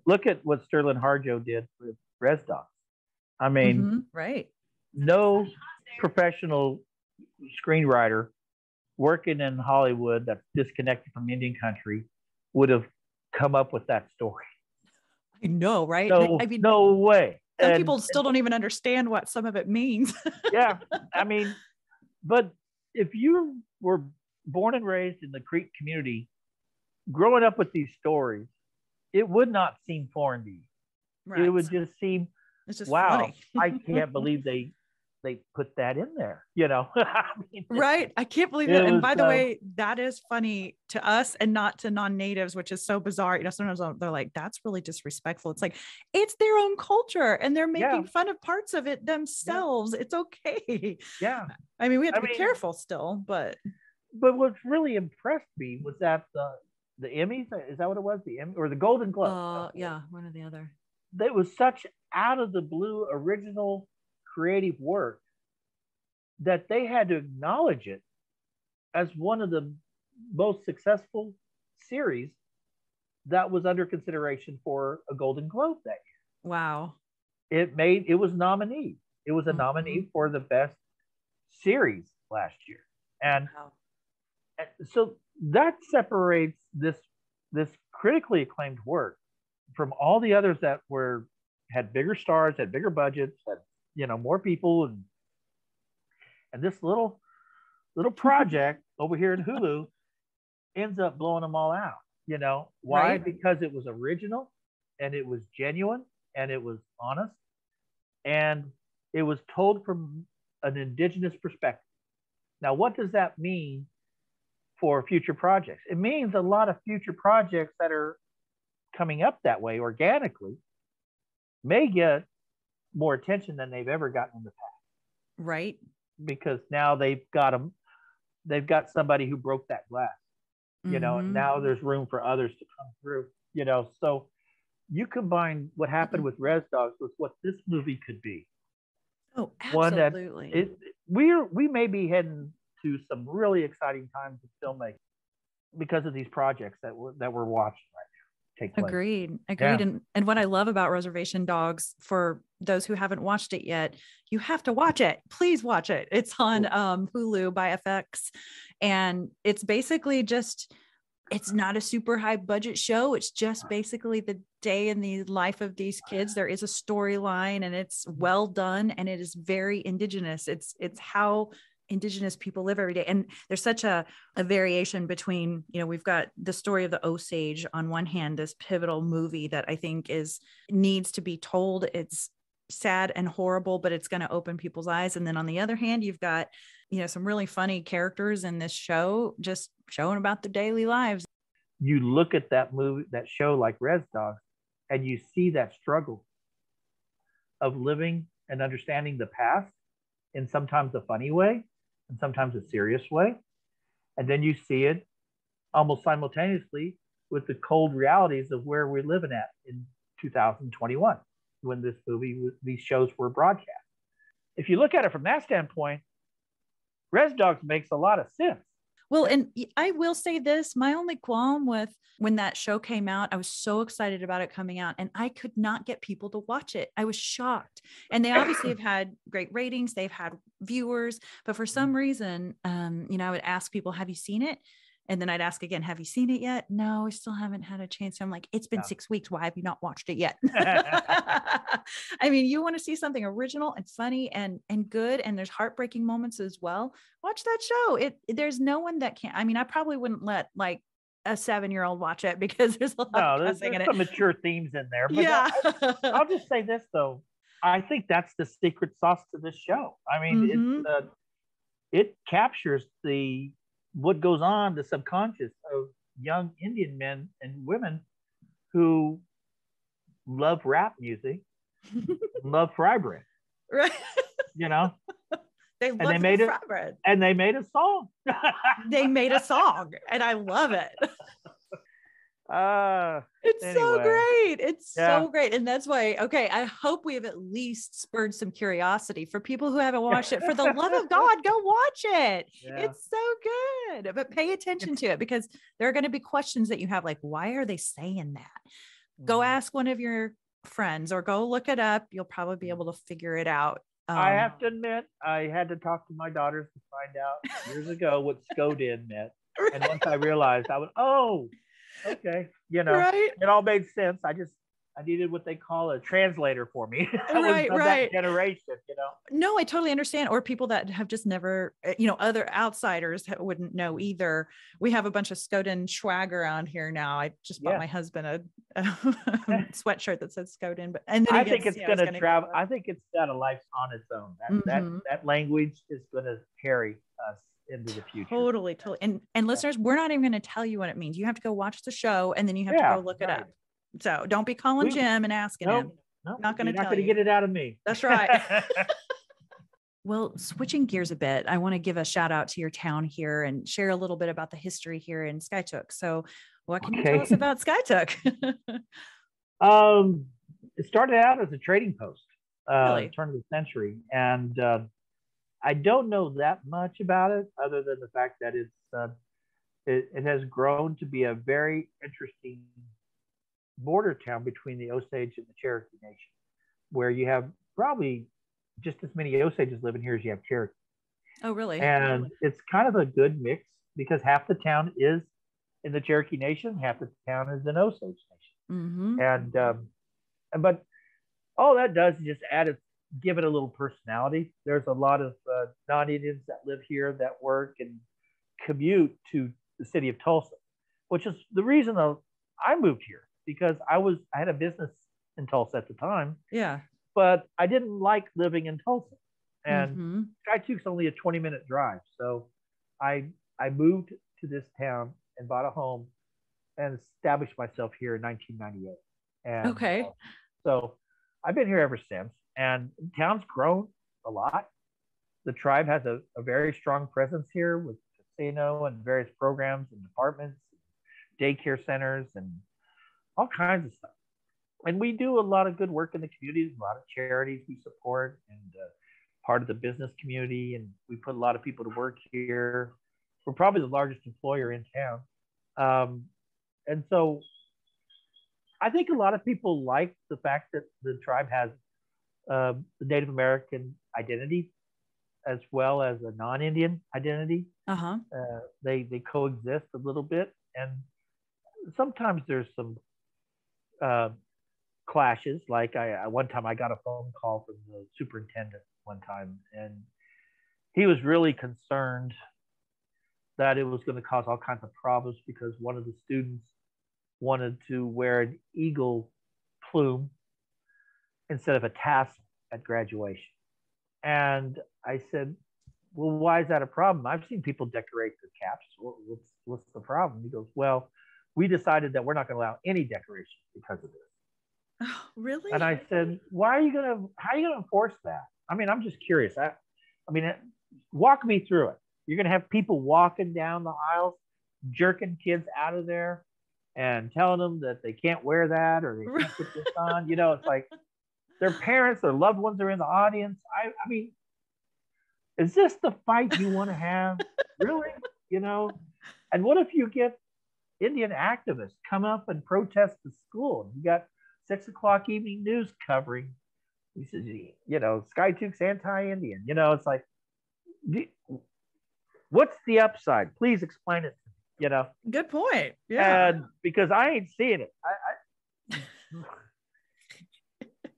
Look at what Sterling Harjo did with Res Docs. Right. No professional screenwriter working in Hollywood that's disconnected from Indian country would have come up with that story. I know, right? No way. Some people still don't even understand what some of it means. But if you were born and raised in the Creek community, growing up with these stories, it would not seem foreign to you. Right. It would just seem, wow, funny. I can't believe they put that in there, Right. I can't believe it. And by the way, that is funny to us and not to non-natives, which is so bizarre. Sometimes they're like, that's really disrespectful. It's like, it's their own culture and they're making fun of parts of it themselves. It's okay. Yeah. We have to be careful still, but what's really impressed me was that the Emmys, is that what it was? The Emmy or the Golden Globe? One or the other. That was such out of the blue original creative work that they had to acknowledge it as one of the most successful series that was under consideration for a Golden Globe that year. Wow. It was nominee. It was a nominee for the best series last year. And so that separates this critically acclaimed work from all the others that had bigger stars, had bigger budgets, had more people, and this little project over here in Hulu ends up blowing them all out. Why? Right. Because it was original and it was genuine and it was honest and it was told from an indigenous perspective. Now, what does that mean for future projects? It means a lot of future projects that are coming up that way organically may get more attention than they've ever gotten in the past. Right. Because now they've got somebody who broke that glass, you know, and now there's room for others to come through, you know. So you combine what happened with Res Dogs with what this movie could be. Oh, absolutely. We may be heading to some really exciting times in filmmaking because of these projects that we're watching right now take place. Agreed. Yeah. And what I love about Reservation Dogs, for those who haven't watched it yet, you have to watch it. Please watch it. It's on Hulu by FX. And it's basically just, it's not a super high budget show. It's just basically the day in the life of these kids. There is a storyline and it's well done. And it is very indigenous. It's how Indigenous people live every day. And there's such a variation between, you know, we've got the story of the Osage on one hand, this pivotal movie that I think needs to be told. It's sad and horrible, but it's going to open people's eyes. And then on the other hand, you've got, you know, some really funny characters in this show, just showing about their daily lives. You look at that show like Res Dogs, and you see that struggle of living and understanding the past in sometimes a funny way and sometimes a serious way. And then you see it almost simultaneously with the cold realities of where we're living at in 2021 when these shows were broadcast. If you look at it from that standpoint, Res Dogs makes a lot of sense. Well, and I will say this, my only qualm with when that show came out, I was so excited about it coming out and I could not get people to watch it. I was shocked. And they obviously have had great ratings. They've had viewers, but for some reason, you know, I would ask people, have you seen it? And then I'd ask again, have you seen it yet? No, I still haven't had a chance. I'm like, it's been 6 weeks. Why have you not watched it yet? I mean, you want to see something original and funny and good, and there's heartbreaking moments as well. Watch that show. There's no one that can't. I mean, I probably wouldn't let like a 7-year-old watch it because there's a lot of cussing in it. There's some mature themes in there. But yeah. I'll just say this though. I think that's the secret sauce to this show. I mean, it captures what goes on, the subconscious of young Indian men and women who love rap music, love fry bread. Right. You know? They fry bread. And they made a song. They made a song, and I love it. It's anyway. So great. It's so great. And that's why, okay, I hope we have at least spurred some curiosity for people who haven't watched it. For the love of God, go watch it. Yeah. It's so good. But pay attention to it because there are going to be questions that you have, like, why are they saying that? Go ask one of your friends or go look it up. You'll probably be able to figure it out. I have to admit, I had to talk to my daughters to find out years ago what SCODIN meant. Right. And once I realized, I was, okay, you know, It all made sense. I needed what they call a translator for me. That generation, you know. No, I totally understand. Or people that have just never, you know, other outsiders wouldn't know either. We have a bunch of SCODIN swag around here now. I just bought my husband a sweatshirt that says SCODIN, but I think it's going to travel. I think it's got a life on its own. That language is going to carry us into the future. Totally. And listeners, we're not even going to tell you what it means. You have to go watch the show and then you have to go look it up. So don't be calling Jim and asking him. No, not going to tell you. Not going to get it out of me. That's right. Well, switching gears a bit, I want to give a shout out to your town here and share a little bit about the history here in Skiatook. So what can you tell us about Skiatook? It started out as a trading post, really? Turn of the century. And I don't know that much about it other than the fact that it has grown to be a very interesting border town between the Osage and the Cherokee Nation, where you have probably just as many Osages living here as you have Cherokee. Oh, really? And it's kind of a good mix because half the town is in the Cherokee Nation, half the town is in Osage Nation. And but all that does is just give it a little personality. There's a lot of non-Indians that live here that work and commute to the city of Tulsa, which is the reason I moved here. Because I had a business in Tulsa at the time. Yeah. But I didn't like living in Tulsa. And Skiatook's only a 20-minute drive. So I moved to this town and bought a home and established myself here in 1998. And Okay. So I've been here ever since, and the town's grown a lot. The tribe has a very strong presence here with casino and various programs and departments, daycare centers, and all kinds of stuff. And we do a lot of good work in the communities, a lot of charities we support, and part of the business community. And we put a lot of people to work here. We're probably the largest employer in town. And so I think a lot of people like the fact that the tribe has the Native American identity as well as a non-Indian identity. Uh-huh. They coexist a little bit, and sometimes there's some clashes. Like one time I got a phone call from the superintendent one time, and he was really concerned that it was going to cause all kinds of problems because one of the students wanted to wear an eagle plume instead of a tassel at graduation. And I said, well, why is that a problem? I've seen people decorate their caps. What's the problem? He goes, well, we decided that we're not going to allow any decoration because of this. Oh, really? And I said, how are you going to enforce that? I mean, I'm just curious. I mean, walk me through it. You're going to have people walking down the aisles, jerking kids out of there and telling them that they can't wear that or they can't put this on. It's like their parents, their loved ones are in the audience. I mean, is this the fight you want to have? Really? And what if you get Indian activists come up and protest the school? You got 6 o'clock evening news covering. He says, Skiatook's anti-Indian. It's like, what's the upside? Please explain it to me. Good point. Yeah. And because I ain't seeing it.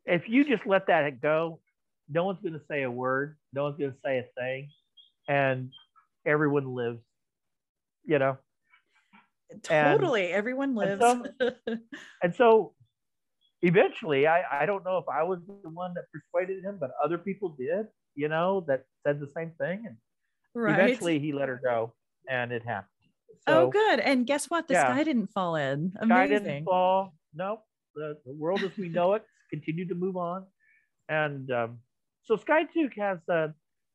If you just let that go, no one's going to say a word. No one's going to say a thing. And everyone lives, Totally. Everyone lives. And so eventually, I don't know if I was the one that persuaded him, but other people did, that said the same thing. And eventually he let her go and it happened. So, good. And guess what? The sky didn't fall in. Amazing. Sky didn't fall. Nope. The world as we know it continued to move on. And so Skiatook has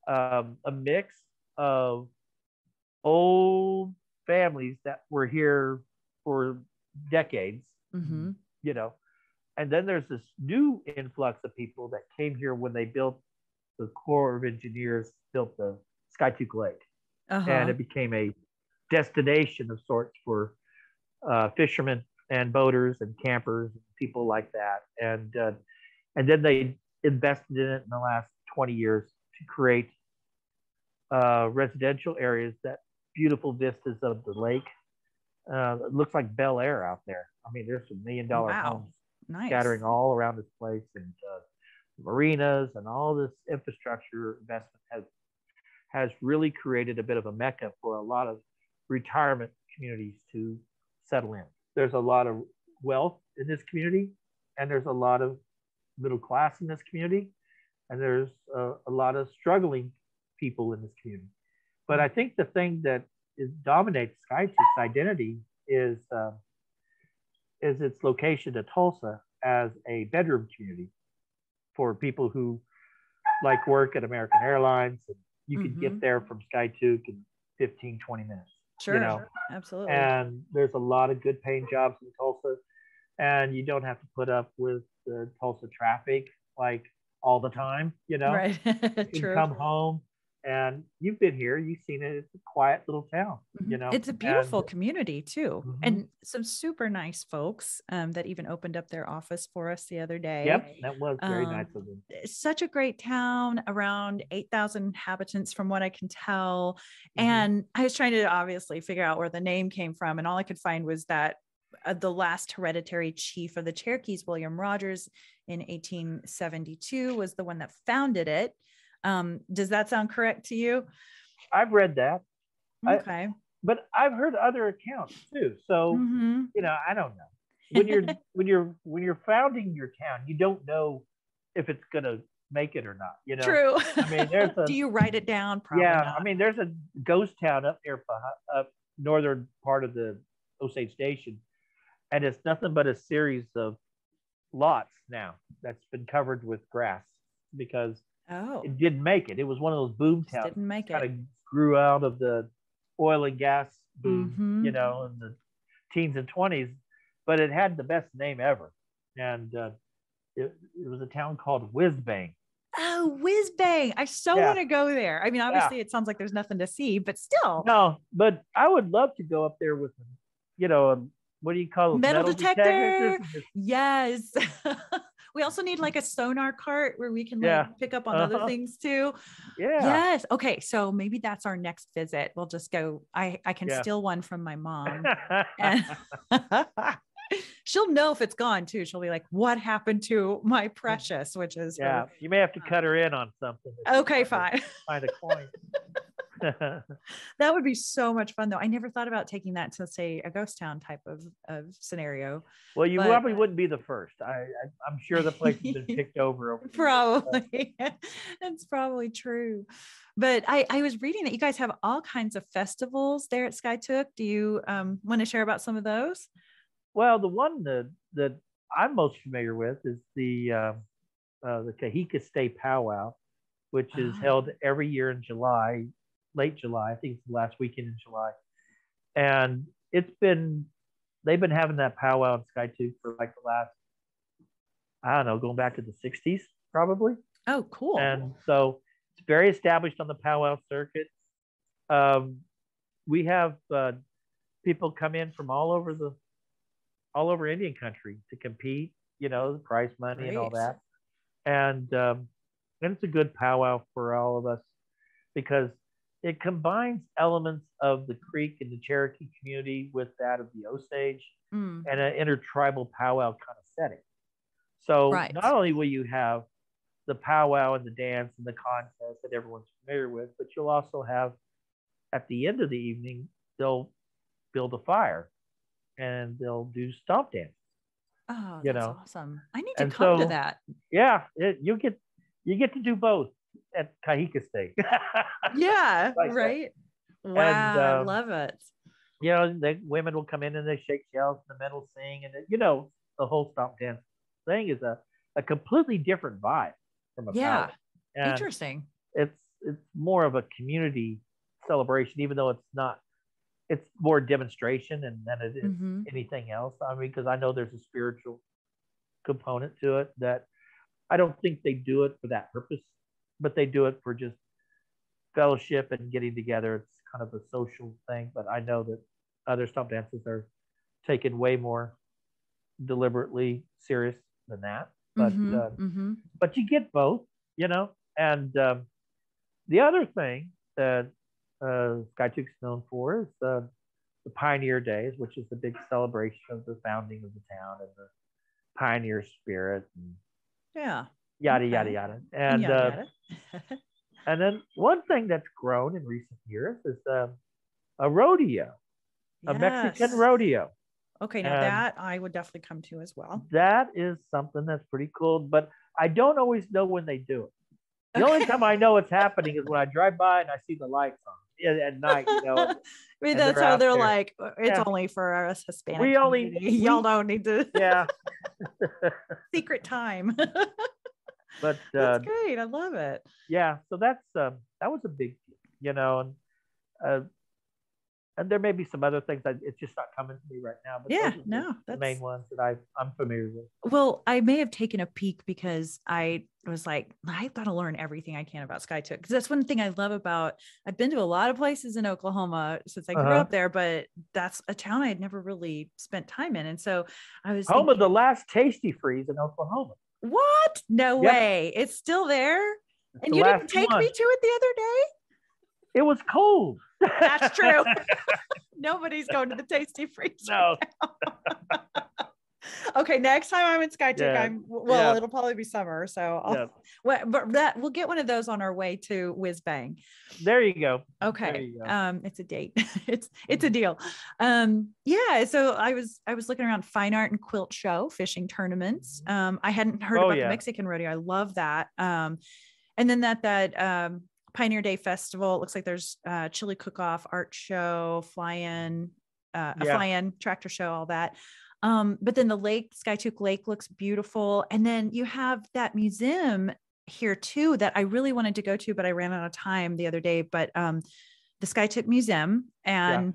a mix of old families that were here for decades, mm-hmm. And then there's this new influx of people that came here when they built the Corps of Engineers, built the Skiatook Lake. Uh-huh. And it became a destination of sorts for fishermen and boaters and campers and people like that. And then they invested in it in the last 20 years to create residential areas, that beautiful vistas of the lake. It looks like Bel Air out there. I mean, there's some $1 million homes scattering all around this place, and marinas and all this infrastructure investment has really created a bit of a mecca for a lot of retirement communities to settle in. There's a lot of wealth in this community, and there's a lot of middle class in this community, and there's a lot of struggling people in this community. But I think the thing that dominates Skiatook's identity is its location to Tulsa as a bedroom community for people who like work at American Airlines, and you mm-hmm. can get there from Skiatook in 15, 20 minutes. Sure, absolutely. And there's a lot of good paying jobs in Tulsa, and you don't have to put up with the Tulsa traffic like all the time, Right. You can come home, and you've been here, you've seen it. It's a quiet little town, mm-hmm. It's a beautiful community too. Mm-hmm. And some super nice folks that even opened up their office for us the other day. Yep, that was very nice of them. It's such a great town, around 8,000 inhabitants from what I can tell. Mm-hmm. And I was trying to obviously figure out where the name came from, and all I could find was that the last hereditary chief of the Cherokees, William Rogers, in 1872 was the one that founded it. Does that sound correct to you? I've read that. Okay. But I've heard other accounts too. So, mm-hmm. I don't know. When you're founding your town, you don't know if it's going to make it or not, True. I mean, do you write it down? Probably not. I mean, there's a ghost town up northern part of the Osage Station and it's nothing but a series of lots now that's been covered with grass because it didn't make it. It was one of those boom towns. Didn't make it. Kind of grew out of the oil and gas boom, you know, in the teens and 20s, but it had the best name ever. And it was a town called Whizbang. Oh, Whizbang. I want to go there. I mean, obviously it sounds like there's nothing to see, but still. No, but I would love to go up there with, you know, what do you call it? Metal detector. Yes. We also need like a sonar cart where we can like pick up on other things too. Yeah. Yes. Okay. So maybe that's our next visit. We'll just go. I can steal one from my mom. And she'll know if it's gone too. She'll be like, what happened to my precious, which is her. You may have to cut her in on something. Okay, fine. Find a coin. That would be so much fun though. I never thought about taking that to say a ghost town type of scenario. Well, you probably wouldn't be the first. I'm sure the place has been picked over probably. That's probably true. But I was reading that you guys have all kinds of festivals there at Skiatook. Do you want to share about some of those? Well, the one that I'm most familiar with is the Tahika State Powwow, which is held every year in July, late July. I think it's the last weekend in July. And they've been having that powwow in Skiatook for like the last, I don't know, going back to the 60s, probably. Oh, cool. And so it's very established on the powwow circuit. We have people come in from all over Indian country to compete, you know, the prize money and all that. And it's a good powwow for all of us because it combines elements of the Creek and the Cherokee community with that of the Osage and an intertribal powwow kind of setting. So not only will you have the powwow and the dance and the contest that everyone's familiar with, but you'll also have, at the end of the evening, they'll build a fire and they'll do stomp dance. Oh, that's awesome. I need to come to that. Yeah, you get to do both at Tahika State. Yeah, right. Wow, and, I love it. You know, the women will come in and they shake shells and the men will sing, and you know, the whole stomp dance thing is a completely different vibe from a powwow. Interesting. It's more of a community celebration, even though it's not. It's more demonstration than it is anything else. I mean, because I know there's a spiritual component to it that I don't think they do it for that purpose, but they do it for just fellowship and getting together. It's kind of a social thing, but I know that other stomp dances are taken way more deliberately serious than that. But but you get both, you know. And the other thing that Skiatook's known for is the Pioneer Days, which is the big celebration of the founding of the town and the pioneer spirit and yada yada. And and then one thing that's grown in recent years is a rodeo, a Mexican rodeo. Okay, now that I would definitely come to as well. That is something that's pretty cool, but I don't always know when they do it. The only time I know it's happening is when I drive by and I see the lights on at night, you know. I mean, that's how they're like, it's only for us Hispanic. Y'all don't need to. Yeah. Secret time. But that's great. I love it. Yeah. So that was a big, you know, and there may be some other things that it's just not coming to me right now. But that's the main ones that I'm familiar with. Well, I may have taken a peek because I was like, I've got to learn everything I can about Skiatook. Because that's one thing I love about, I've been to a lot of places in Oklahoma since I grew up there, but that's a town I had never really spent time in. And so I was home of the last Tasty Freeze in Oklahoma. What? No way. It's still there? And you didn't take me to it the other day? It was cold. That's true. Nobody's going to the Tasty Freeze. No. Okay, next time I'm in Skiatook, it'll probably be summer. So we'll get one of those on our way to Whizbang. There you go. Okay. There you go. It's a date. it's a deal. So I was looking around fine art and quilt show, fishing tournaments. I hadn't heard about the Mexican rodeo. I love that. And then that Pioneer Day Festival. It looks like there's chili cook-off, art show, fly-in tractor show, all that. But then the lake, Skiatook Lake, looks beautiful. And then you have that museum here too that I really wanted to go to, but I ran out of time the other day. But the Skiatook Museum. And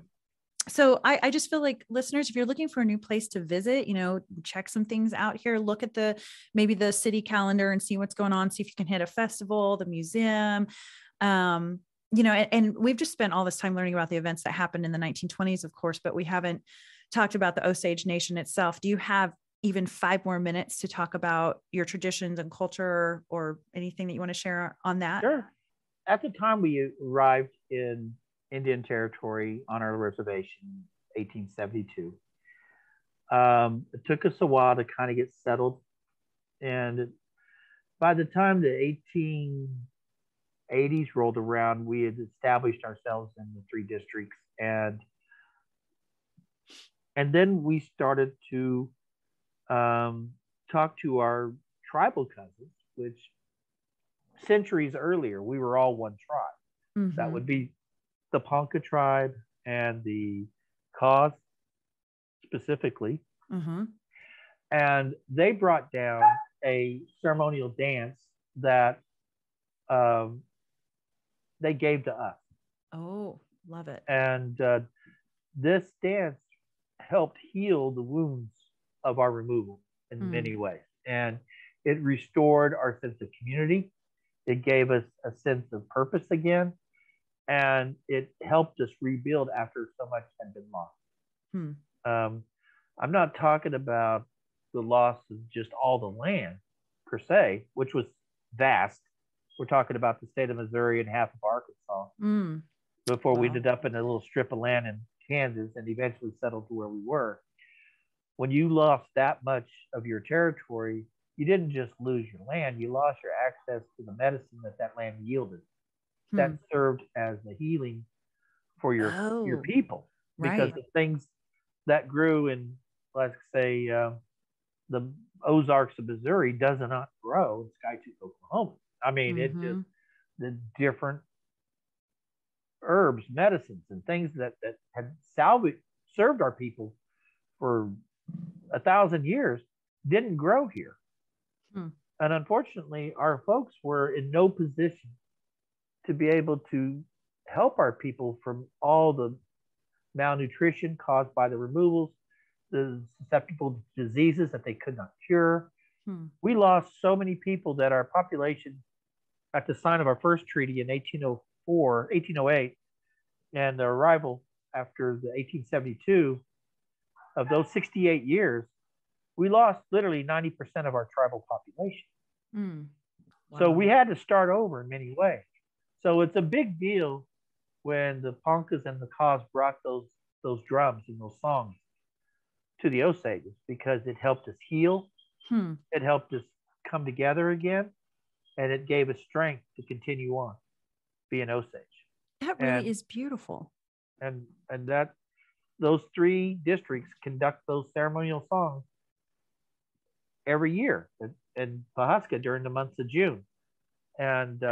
so I just feel like, listeners, if you're looking for a new place to visit, check some things out here, look at maybe the city calendar and see what's going on, see if you can hit a festival, the museum, and we've just spent all this time learning about the events that happened in the 1920s, of course, but we haven't talked about the Osage Nation itself. Do you have even 5 more minutes to talk about your traditions and culture or anything that you want to share on that? Sure. At the time we arrived in Indian Territory on our reservation, 1872. It took us a while to kind of get settled. And by the time the 1880s rolled around, we had established ourselves in the 3 districts. And then we started to talk to our tribal cousins, which centuries earlier, we were all one tribe. Mm-hmm. That would be the Ponca tribe and the Kaws specifically. Mm-hmm. And they brought down a ceremonial dance that they gave to us. Oh, love it. And this dance helped heal the wounds of our removal in many ways. And it restored our sense of community. It gave us a sense of purpose again. And it helped us rebuild after so much had been lost. I'm not talking about the loss of just all the land per se, which was vast. We're talking about the state of Missouri and half of Arkansas before we ended up in a little strip of land in Kansas and eventually settled to where we were. When you lost that much of your territory, you didn't just lose your land, you lost your access to the medicine that land yielded. That served as the healing for your people, because the things that grew in, let's say, the Ozarks of Missouri does not grow in Skiatook, Oklahoma. I mean, it just, the different herbs, medicines, and things that had served our people for 1,000 years didn't grow here. And unfortunately, our folks were in no position to be able to help our people from all the malnutrition caused by the removals, the susceptible diseases that they could not cure. We lost so many people that our population, at the sign of our first treaty in 1808, and the arrival after the 1872, of those 68 years, we lost literally 90% of our tribal population. Wow. So we had to start over in many ways. So it's a big deal when the Poncas and the Kaws brought those drums and those songs to the Osages, because it helped us heal. It helped us come together again, and it gave us strength to continue on being Osage. That really is beautiful. And that those 3 districts conduct those ceremonial songs every year in Pawhuska during the months of June. And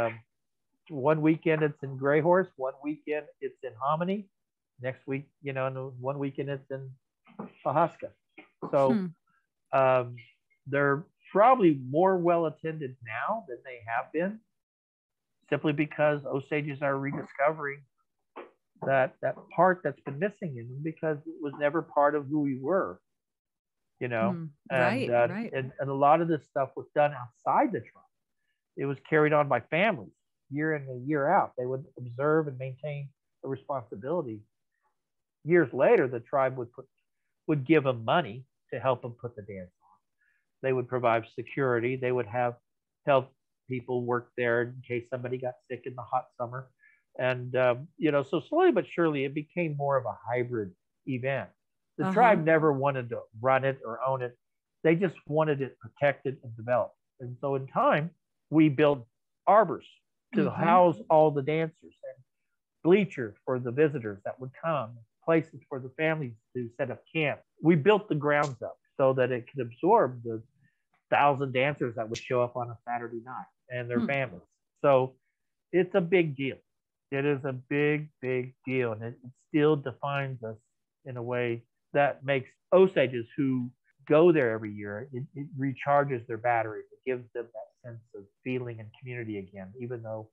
one weekend it's in Gray Horse, one weekend it's in Hominy, next week, one weekend it's in Pawhuska. So they're probably more well attended now than they have been, simply because Osages are rediscovering that part that's been missing in them, because it was never part of who we were, And a lot of this stuff was done outside the tribe. It was carried on by families year in and year out. They would observe and maintain a responsibility. Years later, the tribe would give them money to help them put the dance on. They would provide security. They would have health people work there in case somebody got sick in the hot summer. And, so slowly but surely it became more of a hybrid event. The tribe never wanted to run it or own it. They just wanted it protected and developed. And so in time, we built arbors to house all the dancers, and bleachers for the visitors that would come, places for the families to set up camp. We built the grounds up so that it could absorb the 1,000 dancers that would show up on a Saturday night and their families. So it's a big deal. It is a big, big deal. And it still defines us in a way that makes Osages who go there every year, it recharges their batteries. It gives them that sense of feeling and community again, even though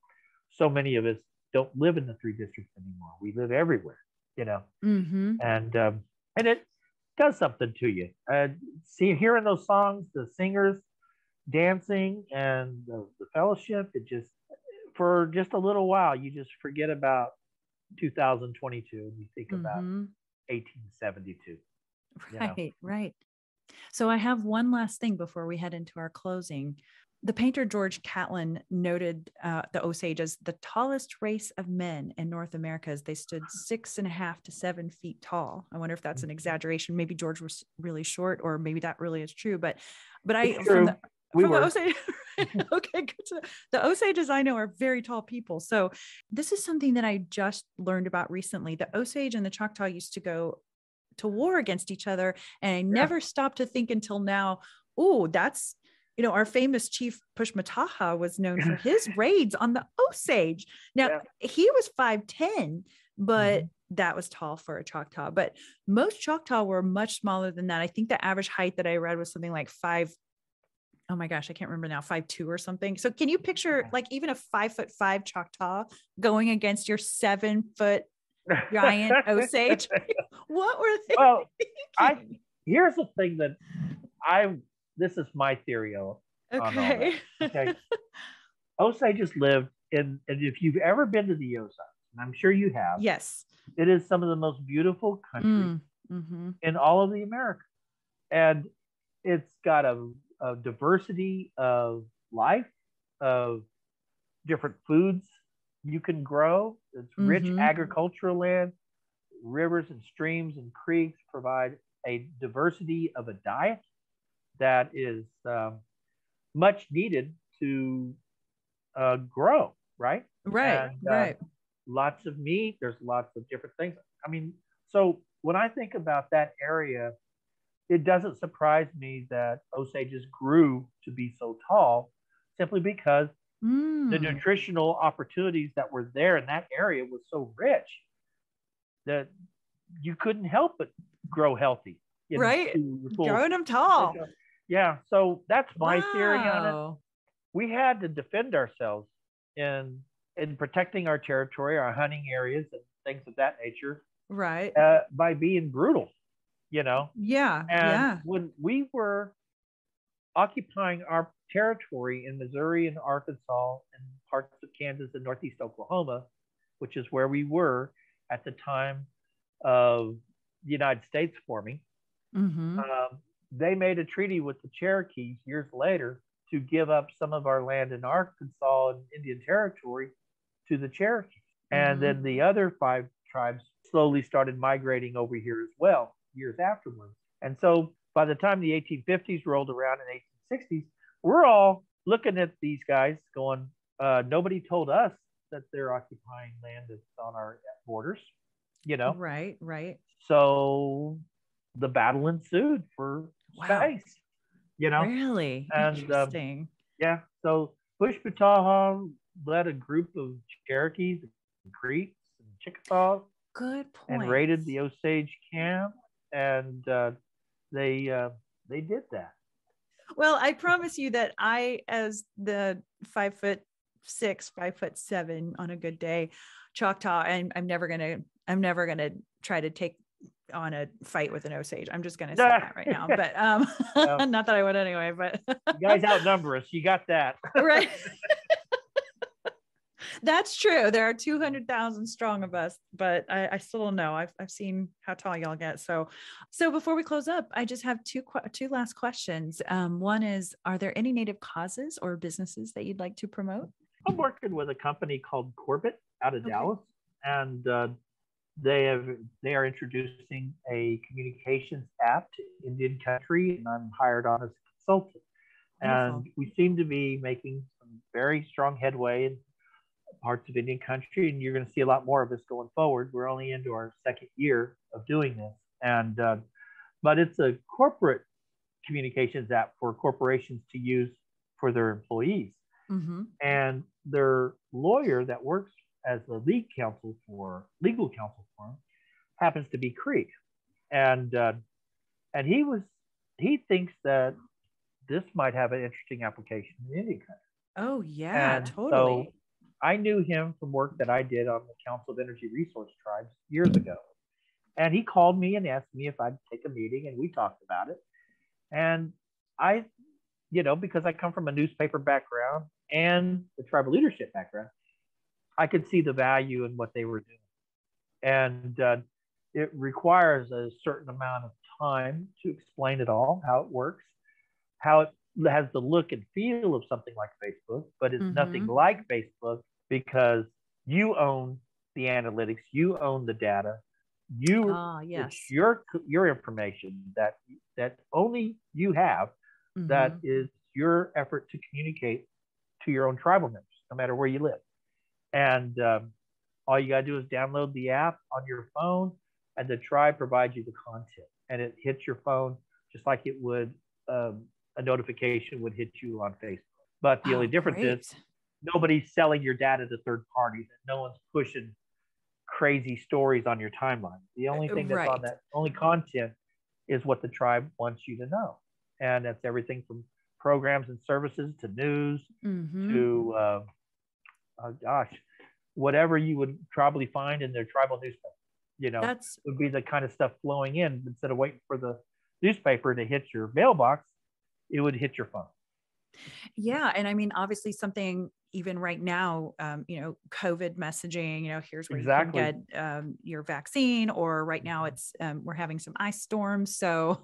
so many of us don't live in the three districts anymore. We live everywhere, Mm-hmm. And it does something to you. Hearing those songs, the singers dancing, and the fellowship, it just, for just a little while, you just forget about 2022 and you think about 1872. Right. So I have one last thing before we head into our closing. The painter George Catlin noted the Osage as the tallest race of men in North America, as they stood 6.5 to 7 feet tall. I wonder if that's an exaggeration. Maybe George was really short, or maybe that really is true. But the Osage, okay, good. The Osages I know are very tall people. So this is something that I just learned about recently. The Osage and the Choctaw used to go to war against each other, and I never stopped to think until now. Oh, that's, our famous chief Pushmataha was known for his raids on the Osage. Now he was 5'10", but that was tall for a Choctaw. But most Choctaw were much smaller than that. I think the average height that I read was something like 5. Oh my gosh, I can't remember now, 5'2" or something. So can you picture like even a 5'5" Choctaw going against your 7-foot giant Osage? What were they thinking? Here's the thing that this is my theory on all that. Okay. Osages lived and if you've ever been to the Ozarks, and I'm sure you have, yes, it is some of the most beautiful country in all of the Americas. And it's got a diversity of life, of different foods you can grow. It's rich agricultural land. Rivers and streams and creeks provide a diversity of a diet that is much needed to grow, right? Right. Lots of meat. There's lots of different things. I mean, so when I think about that area, it doesn't surprise me that Osages grew to be so tall, simply because the nutritional opportunities that were there in that area was so rich that you couldn't help but grow healthy. Right. Growing them tall. Yeah. So that's my theory on it. We had to defend ourselves in protecting our territory, our hunting areas, and things of that nature. Right. By being brutal, Yeah. And when we were occupying our territory in Missouri and Arkansas and parts of Kansas and Northeast Oklahoma, which is where we were at the time of the United States forming, they made a treaty with the Cherokees years later to give up some of our land in Arkansas and Indian Territory to the Cherokees. And then the other 5 tribes slowly started migrating over here as well, years afterwards. And so by the time the 1850s rolled around in 1860s, we're all looking at these guys going, nobody told us that they're occupying land that's on our borders, Right. So the battle ensued for space, Really? And, interesting. So Pushmataha led a group of Cherokees and Creeks and Chickasaws. Good point. And raided the Osage camp, and they did that. Well, I promise you that I, as the 5'6", 5'7" on a good day, Choctaw, and I'm never gonna try to take on a fight with an Osage. I'm just gonna say that right now. But not that I would anyway. But you guys outnumber us. You got that right. That's true. There are 200,000 strong of us, but I still don't know. I've seen how tall y'all get. So before we close up, I just have two last questions. One is, are there any Native causes or businesses that you'd like to promote? I'm working with a company called Corbett out of Dallas, and they are introducing a communications app to Indian country, and I'm hired on as a consultant. Wonderful. And we seem to be making some very strong headway in parts of Indian country, and you're going to see a lot more of this going forward. We're only into our 2nd year of doing this, and but it's a corporate communications app for corporations to use for their employees. And their lawyer that works as the legal counsel for them happens to be Creek. And he thinks that this might have an interesting application in Indian country. Oh yeah, And totally. So I knew him from work that I did on the Council of Energy Resource Tribes years ago. And he called me and asked me if I'd take a meeting, and we talked about it. And I, because I come from a newspaper background and the tribal leadership background, I could see the value in what they were doing. And it requires a certain amount of time to explain it all, how it works, how it has the look and feel of something like Facebook, but it's nothing like Facebook because you own the analytics, you own the data, it's your information that only you have. That is your effort to communicate to your own tribal members, no matter where you live. And all you got to do is download the app on your phone, and the tribe provides you the content, and it hits your phone just like it would a notification would hit you on Facebook. But the only difference is nobody's selling your data to third parties, and no one's pushing crazy stories on your timeline. The only thing that's on that only content is what the tribe wants you to know. And that's everything from programs and services to news to, whatever you would probably find in their tribal newspaper. That's would be the kind of stuff flowing in. Instead of waiting for the newspaper to hit your mailbox, it would hit your phone. Yeah. And I mean, obviously something even right now, COVID messaging, here's where you can get your vaccine, or right now it's, we're having some ice storms. So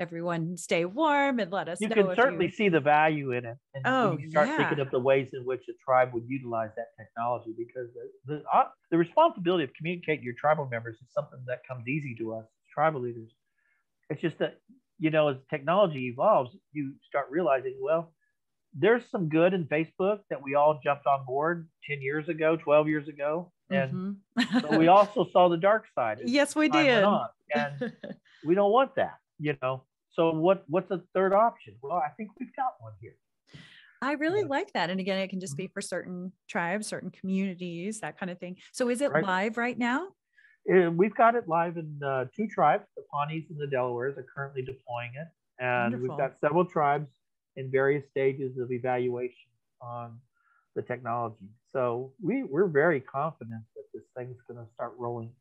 everyone stay warm and let us know. You can certainly see the value in it. And when you start thinking of the ways in which a tribe would utilize that technology, because the responsibility of communicating to your tribal members is something that comes easy to us as tribal leaders. It's just that, as technology evolves, you start realizing, well, there's some good in Facebook that we all jumped on board 10 years ago, 12 years ago. And but we also saw the dark side. Yes, we did. And we don't want that, So what's a third option? Well, I think we've got one here. I really like that. And again, it can just be for certain tribes, certain communities, that kind of thing. So is it live right now? We've got it live in 2 tribes. The Pawnees and the Delawares are currently deploying it. And we've got several tribes in various stages of evaluation on the technology. So we're very confident that this thing's going to start rolling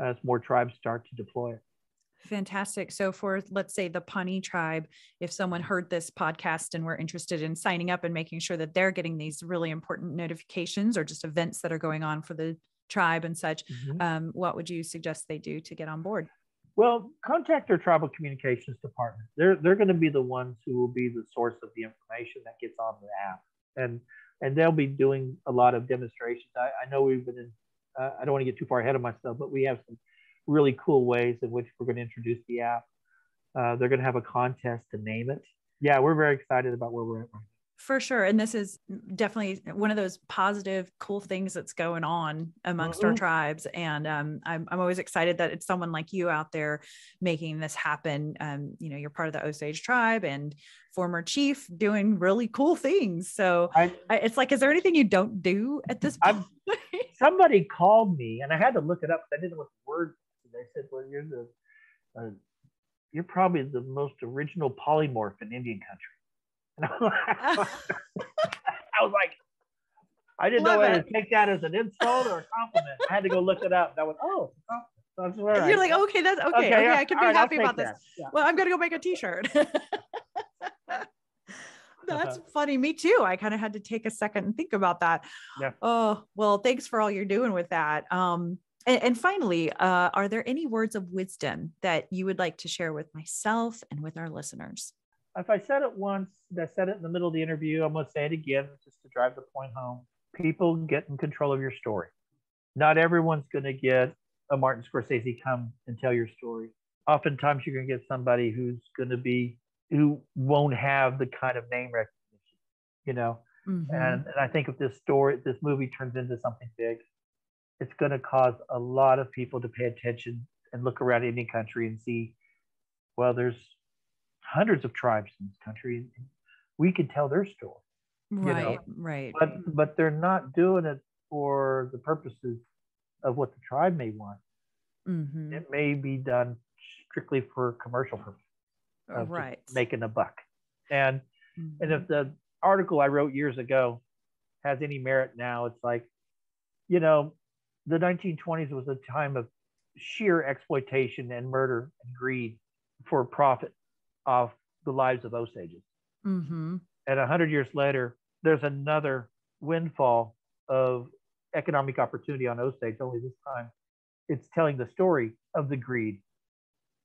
as more tribes start to deploy it. Fantastic. So for, let's say, the Pawnee tribe, if someone heard this podcast and were interested in signing up and making sure that they're getting these really important notifications or just events that are going on for the tribe and such, what would you suggest they do to get on board? Well, contact their tribal communications department. They're going to be the ones who will be the source of the information that gets on the app, and they'll be doing a lot of demonstrations. I know we've been in. I don't want to get too far ahead of myself, but we have some really cool ways in which we're going to introduce the app. They're going to have a contest to name it. Yeah, we're very excited about where we're at right now. For sure. And this is definitely one of those positive, cool things that's going on amongst our tribes. And I'm always excited that it's someone like you out there making this happen. You're part of the Osage tribe and former chief doing really cool things. So it's like, is there anything you don't do at this point? Somebody called me and I had to look it up because I didn't know what the word was. They said, well, you're probably the most original polymorph in Indian country. I was like, I didn't know whether to take that as an insult or a compliment. I had to go look it up. And I went, oh, that's all right. You're like, okay, that's okay. Okay, I can be happy about this. Yeah. Well, I'm going to go make a t-shirt. That's funny. Me too. I kind of had to take a second and think about that. Yeah. Oh, well, thanks for all you're doing with that. And finally, are there any words of wisdom that you would like to share with myself and with our listeners? If I said it once, I said it in the middle of the interview, I'm going to say it again just to drive the point home. People get in control of your story. Not everyone's going to get a Martin Scorsese come and tell your story. Oftentimes you're going to get somebody who won't have the kind of name recognition, And I think if this movie turns into something big, it's going to cause a lot of people to pay attention and look around Indian country and see, well, there's hundreds of tribes in this country, and we could tell their story. Right. But they're not doing it for the purposes of what the tribe may want. It may be done strictly for commercial purposes. Right. Making a buck. And if the article I wrote years ago has any merit now, it's like, you know, the 1920s was a time of sheer exploitation and murder and greed for profit off the lives of Osages. And 100 years later, there's another windfall of economic opportunity on Osage, only this time it's telling the story of the greed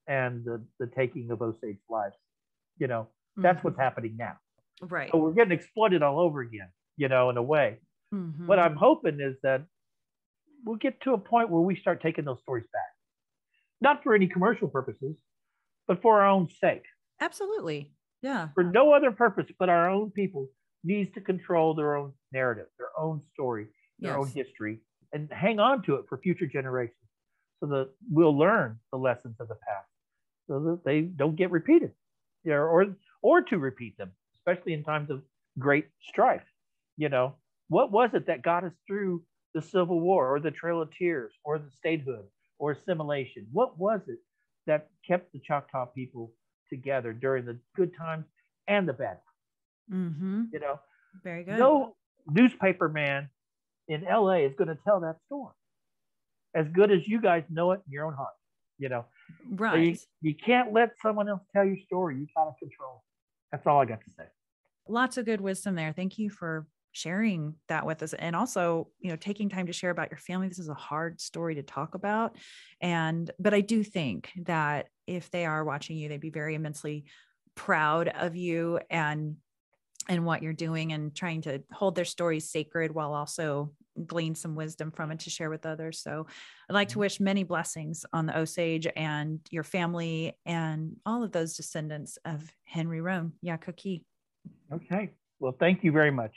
and the taking of Osage lives. You know, that's what's happening now. Right. So we're getting exploited all over again, you know, in a way. What I'm hoping is that we'll get to a point where we start taking those stories back. Not for any commercial purposes, but for our own sake. Absolutely. Yeah. For no other purpose, but our own people needs to control their own narrative, their own story, their own history, and hang on to it for future generations so that we'll learn the lessons of the past so that they don't get repeated, or to repeat them, especially in times of great strife. You know, what was it that got us through the Civil War or the Trail of Tears or the statehood or assimilation? What was it that kept the Choctaw people together during the good times and the bad times? You know, very good. No newspaper man in LA is going to tell that story as good as you guys know it in your own heart, you know. Right. So you can't let someone else tell your story. You got to control it. That's all I got to say. Lots of good wisdom there. Thank you for sharing that with us. And also, you know, taking time to share about your family. This is a hard story to talk about. But I do think that if they are watching you, they'd be very immensely proud of you and what you're doing and trying to hold their stories sacred while also glean some wisdom from it to share with others. So I'd like to wish many blessings on the Osage and your family and all of those descendants of 𝓪𐓤𐓘�11 Yakoki. Okay. Well, thank you very much.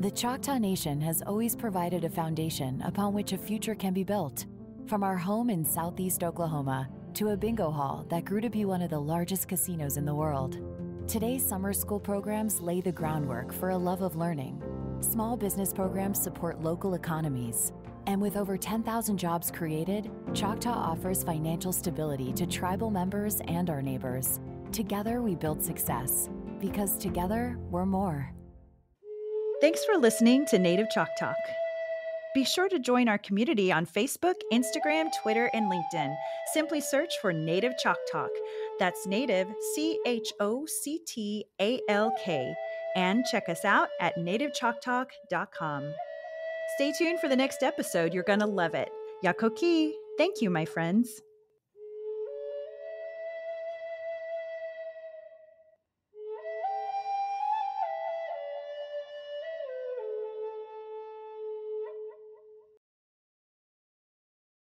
The Choctaw Nation has always provided a foundation upon which a future can be built. From our home in Southeast Oklahoma to a bingo hall that grew to be one of the largest casinos in the world. Today's summer school programs lay the groundwork for a love of learning. Small business programs support local economies. And with over 10,000 jobs created, Choctaw offers financial stability to tribal members and our neighbors. Together we build success, because together we're more. Thanks for listening to Native Chalk Talk. Be sure to join our community on Facebook, Instagram, Twitter, and LinkedIn. Simply search for Native Chalk Talk. That's Native, CHOCTALK. And check us out at nativechalktalk.com. Stay tuned for the next episode. You're going to love it. Yakoki. Thank you, my friends.